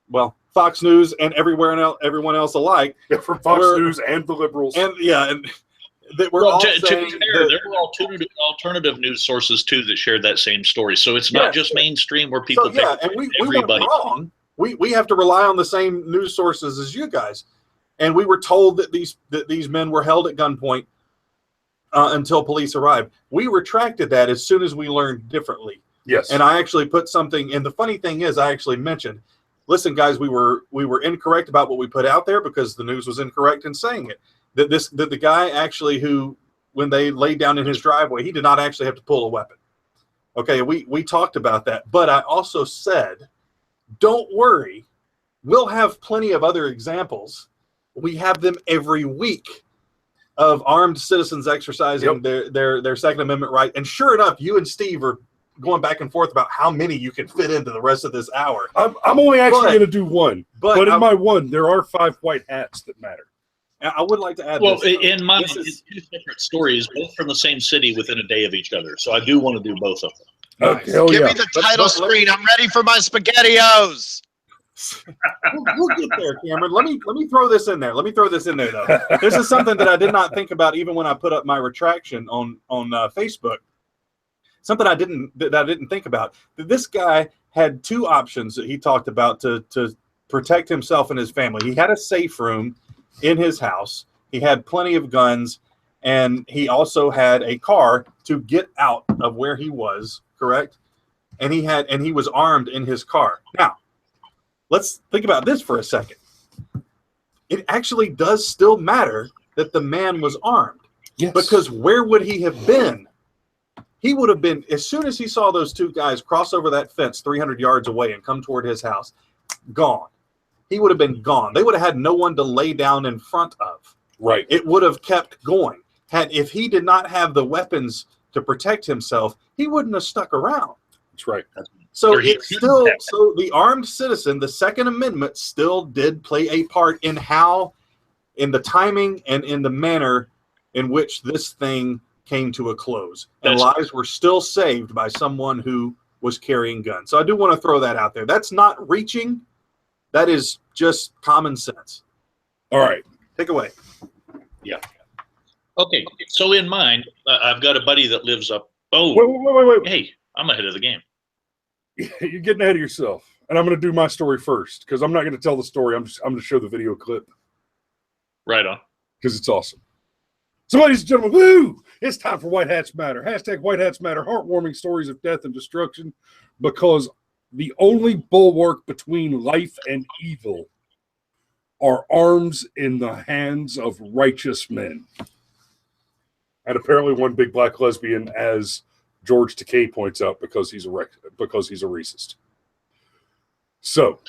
well, Fox News and everyone else alike. Yeah, from Fox News and the liberals. And that were to be fair, there were alternative news sources too that shared that same story. So it's not just mainstream where people think and everybody. We were wrong. We have to rely on the same news sources as you guys, and we were told that these men were held at gunpoint until police arrived. We retracted that as soon as we learned differently. Yes, and I actually put something. And the funny thing is, I actually mentioned, listen, guys, we were incorrect about what we put out there because the news was incorrect in saying it. That the guy actually who, when they laid down in his driveway, he did not actually have to pull a weapon. Okay, we talked about that, but I also said, don't worry, we'll have plenty of other examples we have them every week of armed citizens exercising their Second Amendment right. And sure enough, you and Steve are going back and forth about how many you can fit into the rest of this hour. I'm only actually going to do one. But in my one, there are 5 white hats that matter. I would like to add well, this. in mine, it's 2 separate stories, both from the same city within a day of each other. So I do want to do both of them. Okay, hell Give yeah. me the title screen. I'm ready for my SpaghettiOs. We'll get there, Cameron. Let me throw this in there. Though. This is something that I did not think about even when I put up my retraction on Facebook. Something I didn't think about. This guy had 2 options that he talked about to protect himself and his family. He had a safe room in his house. He had plenty of guns, and he also had a car to get out of where he was. Correct, and he was armed in his car. Now, let's think about this for a second. It actually does still matter that the man was armed. Yes. Because where would he have been? He would have been, as soon as he saw those 2 guys cross over that fence 300 yards away and come toward his house, gone. He would have been gone. They would have had no one to lay down in front of. Right. It would have kept going. If he did not have the weapons to protect himself, he wouldn't have stuck around. That's right. So the armed citizen, the Second Amendment still did play a part in the timing and in the manner in which this thing came to a close. And lives were still saved by someone who was carrying guns. So I do want to throw that out there. That's not reaching. That is just common sense. All right. Take away. Yeah. Okay. So in mine, I've got a buddy that lives up. Oh, Wait. Hey, I'm ahead of the game. You're getting ahead of yourself. And I'm going to do my story first because I'm not going to tell the story. I'm going to show the video clip. Right on. Because it's awesome. So, ladies and gentlemen, woo! It's time for White Hats Matter. # White Hats Matter. Heartwarming stories of death and destruction, because the only bulwark between life and evil are arms in the hands of righteous men. And apparently one big black lesbian, as George Takei points out, because he's a racist. So,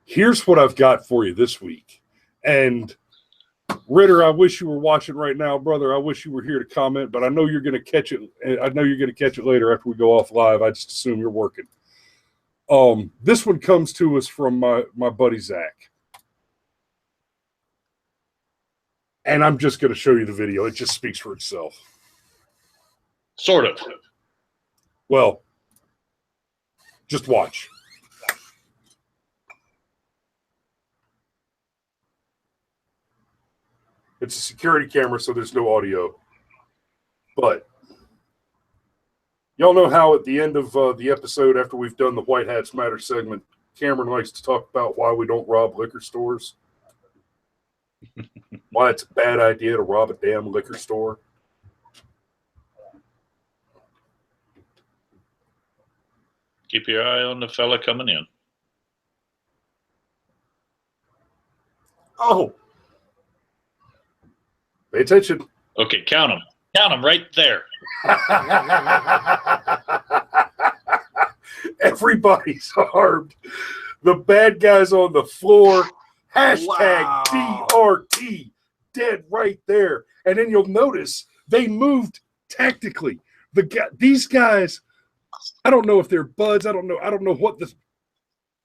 here's what I've got for you this week. And Ritter, I wish you were watching right now, brother. I wish you were here to comment, but I know you're going to catch it. I know you're going to catch it later after we go off live. I just assume you're working. This one comes to us from my buddy Zach. And I'm just going to show you the video. It just speaks for itself. Sort of. Well, just watch. It's a security camera, so there's no audio. But y'all know how at the end of the episode, after we've done the White Hats Matter segment, Cameron likes to talk about why we don't rob liquor stores. Why it's a bad idea to rob a damn liquor store. Keep your eye on the fella coming in. Oh. Pay attention. Okay, count them. Count them right there. Everybody's armed. The bad guy's on the floor. # Wow. DRT. Dead right there. And then you'll notice they moved tactically. These guys, I don't know if they're buds. I don't know what this.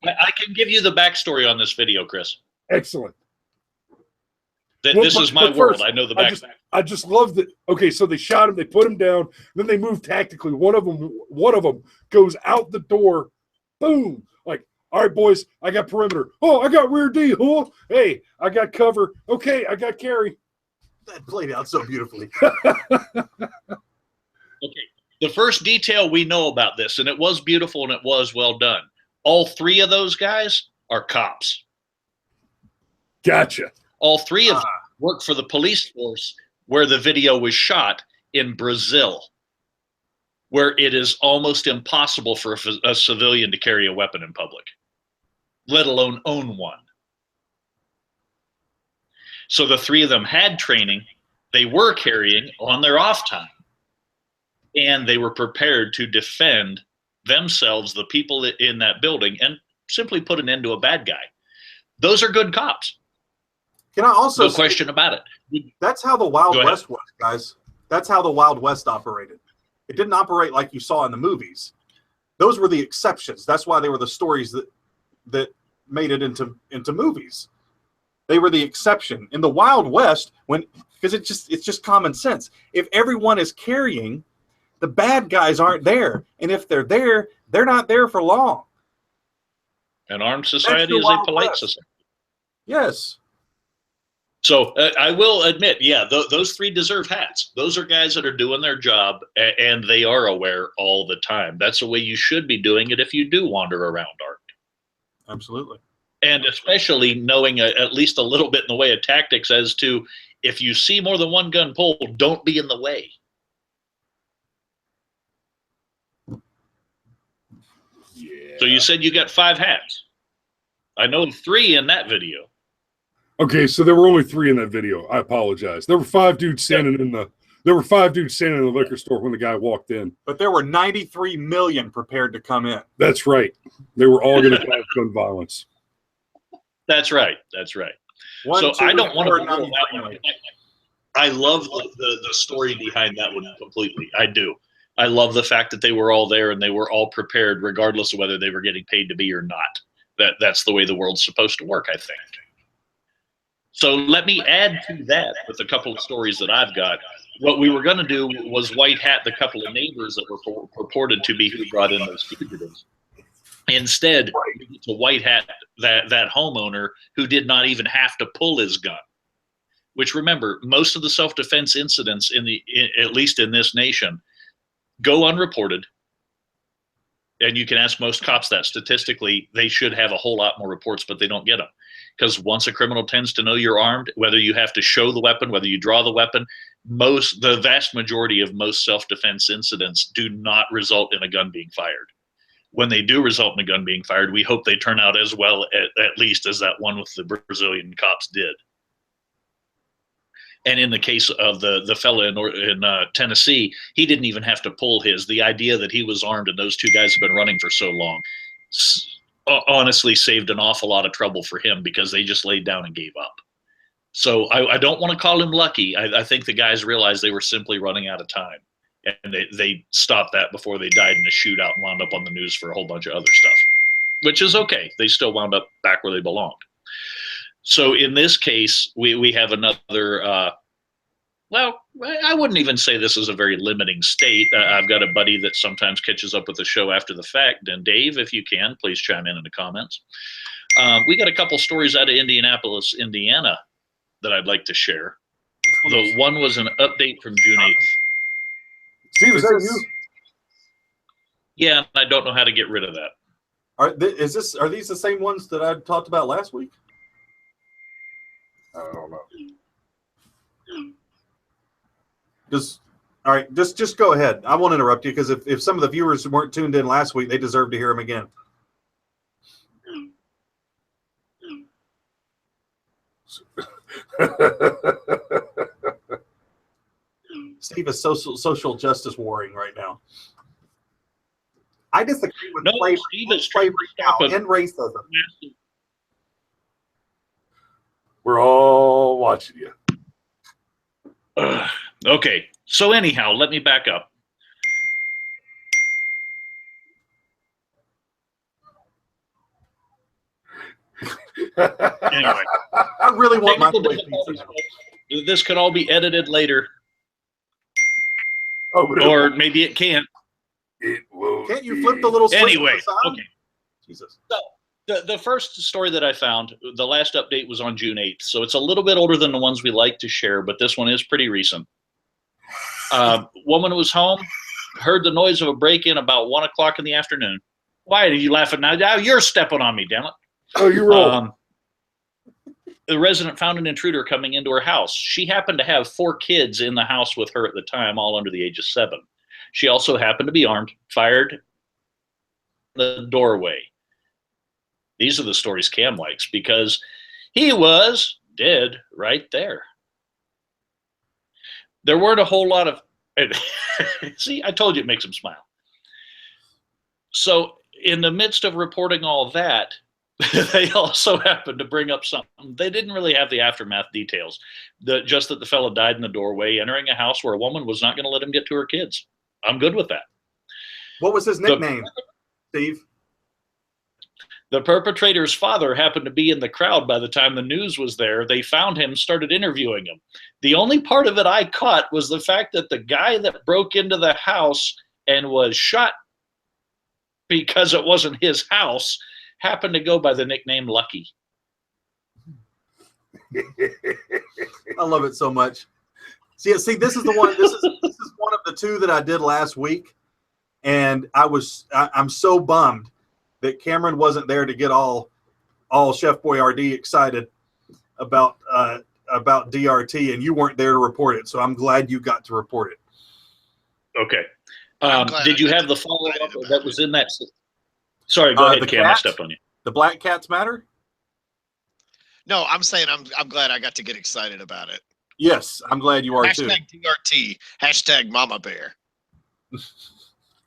I can give you the backstory on this video, Chris. Excellent. This is my world. I know the back. I just love that. Okay, so they shot him, they put him down, then they moved tactically. One of them goes out the door, boom, like, all right, boys, I got perimeter. Oh, I got rear D. Oh, hey, I got cover. Okay, I got carry. That played out so beautifully. Okay. The first detail we know about this, and it was beautiful and it was well done. All 3 of those guys are cops. Gotcha. All 3 of them work for the police force where the video was shot in Brazil, where it is almost impossible for a civilian to carry a weapon in public, let alone own one. So the 3 of them had training. They were carrying on their off time, and they were prepared to defend themselves, the people in that building, and simply put an end to a bad guy. Those are good cops. Can I also No question about it. That's how the Wild Go ahead. West was, guys. That's how the Wild West operated. It didn't operate like you saw in the movies. Those were the exceptions. That's why they were the stories that made it into movies. They were the exception. In the Wild West, because it's just common sense. If everyone is carrying, the bad guys aren't there. And if they're there, they're not there for long. An armed society the is a Wild polite West. society. Yes. So I will admit, yeah, those three deserve hats. Those are guys that are doing their job, and they are aware all the time. That's the way you should be doing it if you do wander around armed. Absolutely. And especially knowing at least a little bit in the way of tactics as to if you see more than one gun pulled, don't be in the way. Yeah. So you said you got 5 hats. I know 3 in that video. Okay, so there were only 3 in that video. I apologize. There were 5 dudes standing in the liquor store when the guy walked in. But there were 93 million prepared to come in. That's right. They were all going to cause gun violence. That's right. That's right. One, so two, I don't want to four, belittle that one. I love the story behind that one completely. I do. I love the fact that they were all there and they were all prepared, regardless of whether they were getting paid to be or not. That's the way the world's supposed to work, I think. So let me add to that with a couple of stories that I've got. What we were going to do was white hat the couple of neighbors that were purported to be who brought in those fugitives. Instead, to white hat that homeowner who did not even have to pull his gun. Which, remember, most of the self-defense incidents at least in this nation, go unreported. And you can ask most cops that statistically, they should have a whole lot more reports, but they don't get them. Because once a criminal tends to know you're armed, whether you have to show the weapon, whether you draw the weapon, the vast majority of most self-defense incidents do not result in a gun being fired. When they do result in a gun being fired, we hope they turn out as well, at least, as that one with the Brazilian cops did. And in the case of the fella in Tennessee, he didn't even have to pull his. The idea that he was armed and those 2 guys have been running for so long honestly saved an awful lot of trouble for him because they just laid down and gave up. So I don't want to call him lucky. I think the guys realized they were simply running out of time. And they stopped that before they died in a shootout and wound up on the news for a whole bunch of other stuff, which is okay. They still wound up back where they belonged. So in this case, we have another, well, I wouldn't even say this is a very limiting state. I've got a buddy that sometimes catches up with the show after the fact. And Dave, if you can, please chime in the comments. We got a couple stories out of Indianapolis, Indiana that I'd like to share. The one was an update from June 8th. Steve, is that you? Yeah, and I don't know how to get rid of that. Are these the same ones that I talked about last week? I don't know. All right, just go ahead. I won't interrupt you because if some of the viewers weren't tuned in last week, they deserve to hear them again. Steve is social justice warring right now. I disagree with slavery, Steve is trying to stop it. and racism. We're all watching you. Okay, so anyhow, let me back up. Anyway, I really want microwave pizza. this could all be edited later, Oh, but or maybe it can't. it will. Can't you flip the little switch Anyway, to the side? okay. Jesus. The first story that I found, the last update was on June 8th, so it's a little bit older than the ones we like to share, but this one is pretty recent. Woman was home, heard the noise of a break-in about 1 o'clock in the afternoon. Why are you laughing now? Now you're stepping on me, damn it. Oh, you're wrong. The resident found an intruder coming into her house. She happened to have 4 kids in the house with her at the time, all under the age of 7. She also happened to be armed, fired the doorway. These are the stories Cam likes because he was dead right there. There weren't a whole lot of... See, I told you it makes him smile. So in the midst of reporting all that, they also happened to bring up something. They didn't really have the aftermath details. Just that the fellow died in the doorway, entering a house where a woman was not going to let him get to her kids. I'm good with that. What was his nickname, Steve? The perpetrator's father happened to be in the crowd by the time the news was there. They found him, started interviewing him. The only part of it I caught was the fact that the guy that broke into the house and was shot because it wasn't his house happened to go by the nickname Lucky. I love it so much. See, this is the one. This is one of the two that I did last week, and I'm so bummed that Cameron wasn't there to get all Chef Boyardee excited about DRT, and you weren't there to report it. So I'm glad you got to report it. Okay. Did you have the follow-up that was in that? Sorry, go ahead, Cam. I stepped on you. The black cats matter? No, I'm saying I'm glad I got to get excited about it. Yes, I'm glad you are too. #DRT, hashtag Mama Bear.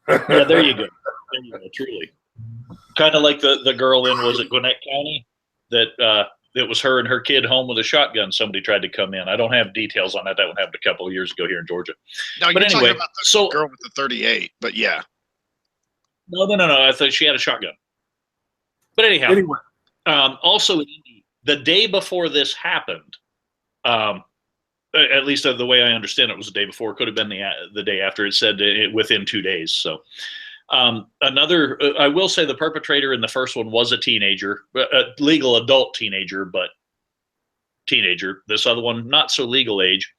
Yeah, there you go. There you go. Truly, kind of like the girl in, was it Gwinnett County, that it was her and her kid home with a shotgun. Somebody tried to come in. I don't have details on that. That one happened a couple of years ago here in Georgia. No, but you're anyway, talking about the girl with the 38. But yeah. No. I thought she had a shotgun. But anyhow, also the day before this happened, at least the way I understand it was the day before. It could have been the day after. It said within 2 days. So I will say the perpetrator in the first one was a teenager, a legal adult teenager, but teenager. This other one, not so legal age,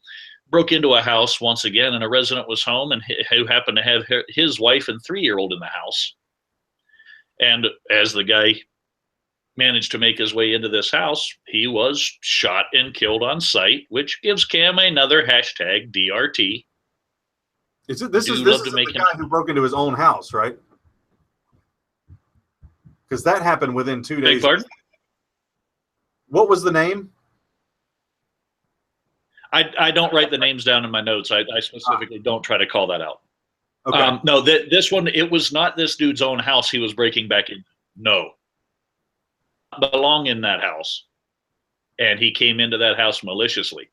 broke into a house once again, and a resident was home and who happened to have his wife and 3-year-old in the house. And as the guy managed to make his way into this house, he was shot and killed on sight, which gives Cam another hashtag DRT. This is the guy who broke into his own house, right? Because that happened within 2 days. Beg pardon? What was the name? I don't write the names down in my notes. I specifically don't try to call that out. Okay. No, this one, it was not this dude's own house he was breaking back in. No. Belong in that house. And he came into that house maliciously.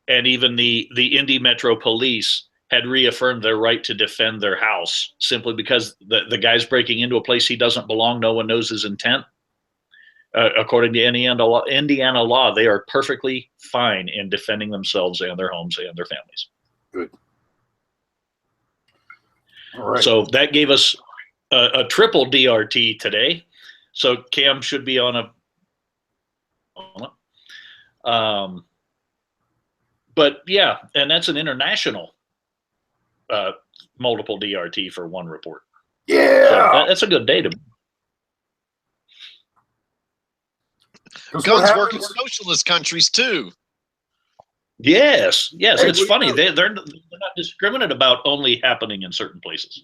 And even the Indy Metro Police had reaffirmed their right to defend their house simply because the guy's breaking into a place he doesn't belong. No one knows his intent. According to Indiana law, they are perfectly fine in defending themselves and their homes and their families. Good. All right. So that gave us a triple DRT today. So Cam should be on but yeah, and that's an international multiple DRT for one report. Yeah. So that's a good day to me. Guns work in socialist countries too. Yes. It's funny. They're not discriminate about only happening in certain places.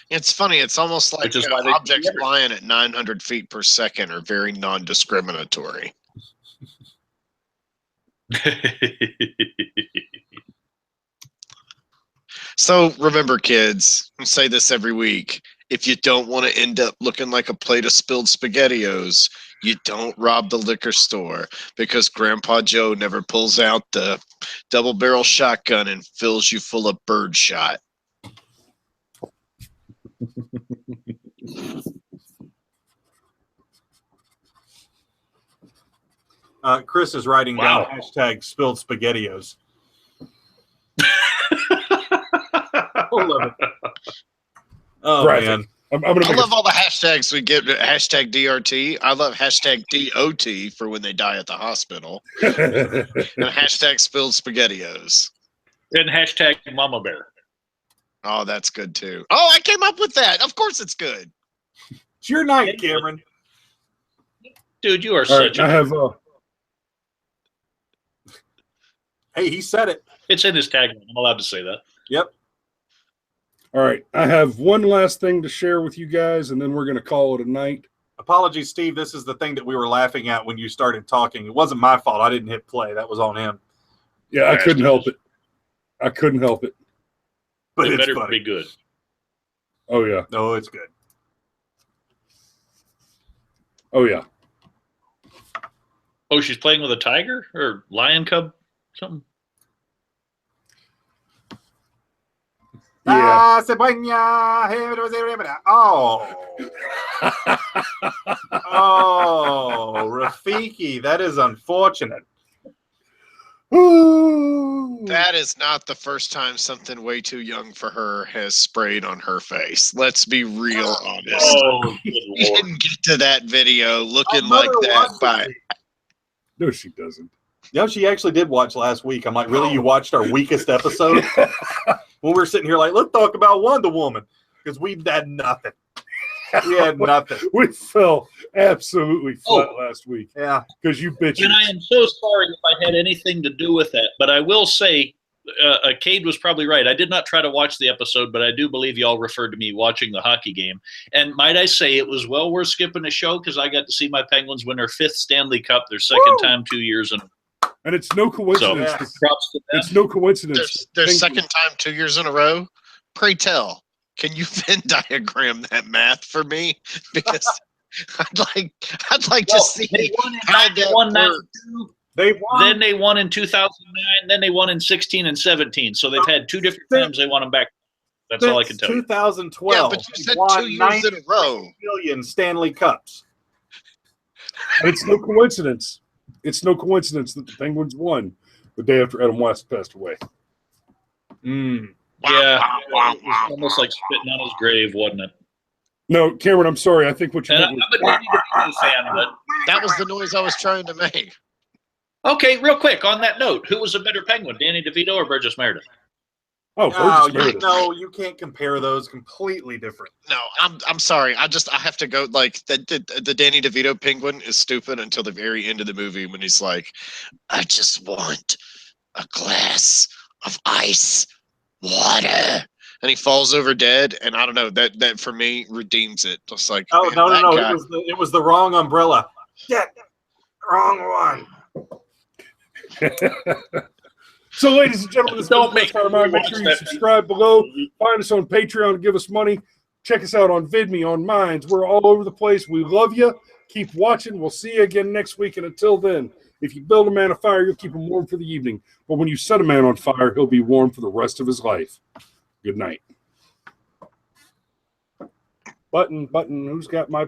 It's funny. It's almost like objects flying at 900 feet per second are very non-discriminatory. So remember, kids, I say this every week. If you don't want to end up looking like a plate of spilled SpaghettiOs, you don't rob the liquor store, because Grandpa Joe never pulls out the double-barrel shotgun and fills you full of birdshot. Chris is writing down hashtag spilled SpaghettiOs. Oh, right. Man. I love all the hashtags we get. Hashtag DRT. I love hashtag DOT for when they die at the hospital. And hashtag spilled SpaghettiOs. And hashtag Mama Bear. Oh, that's good too. Oh, I came up with that. Of course it's good. It's your night, Cameron. Dude, you are such I have Hey, he said it. It's in his tagline. I'm allowed to say that. Yep. all right. I have one last thing to share with you guys, and then we're going to call it a night. Apologies, Steve. This is the thing that we were laughing at when you started talking. It wasn't my fault. I didn't hit play. That was on him. Yeah, I couldn't help it. But it it's better funny. be good. Oh, yeah. No, it's good. Oh yeah. Oh, she's playing with a tiger or lion cub, something. Yeah. Oh, Rafiki, that is unfortunate. That is not the first time something way too young for her has sprayed on her face. Let's be real honest. Oh, good You Lord. didn't get to that video looking My like mother that watched by it. No, she doesn't. No, she actually did watch last week. I'm like, really? You watched our weakest episode? When we were sitting here like, let's talk about Wonder Woman. Because we had nothing. We had nothing. We fell absolutely flat last week Yeah. because you bitches. And I am so sorry if I had anything to do with that, but I will say, Cade was probably right. I did not try to watch the episode, but I do believe y'all referred to me watching the hockey game. And might I say, it was well worth skipping a show because I got to see my Penguins win their 5th Stanley Cup, their second time 2 years in. And it's no coincidence. So, props to them. It's no coincidence. their second time 2 years in a row. Pray tell, can you Venn diagram that math for me? Because I'd like to see how that works. They won. Then they won in 2009. Then they won in 16 and 17. So they've had 2 different times they won them back. That's all I can tell you. 2012. Yeah, but you said won 2 years in a row. 90 million Stanley Cups. And it's no coincidence. It's no coincidence that the Penguins won the day after Adam West passed away. Yeah, it was almost like spitting on his grave, wasn't it? No, Cameron, I'm sorry. I think what you And meant I'm was a Danny DeVito fan, but That was the noise I was trying to make. okay, real quick on that note, who was a better Penguin, Danny DeVito or Burgess Meredith? Burgess Meredith. No, you can't compare those. Completely different. No, I'm sorry. I have to go. Like the Danny DeVito penguin is stupid until the very end of the movie when he's like, "I just want a glass of ice water," and he falls over dead. And I don't know, that for me redeems it. Just like, Oh, man, no. that guy- It was the wrong umbrella. Yeah, wrong one. So, ladies and gentlemen, this Don't is make Brushfire me Mind. Make watch sure you that. subscribe below. Find us on Patreon and give us money. Check us out on VidMe, on Minds. We're all over the place. We love you. Keep watching. We'll see you again next week. And until then, if you build a man a fire, you'll keep him warm for the evening. But when you set a man on fire, he'll be warm for the rest of his life. Good night. Button, who's got my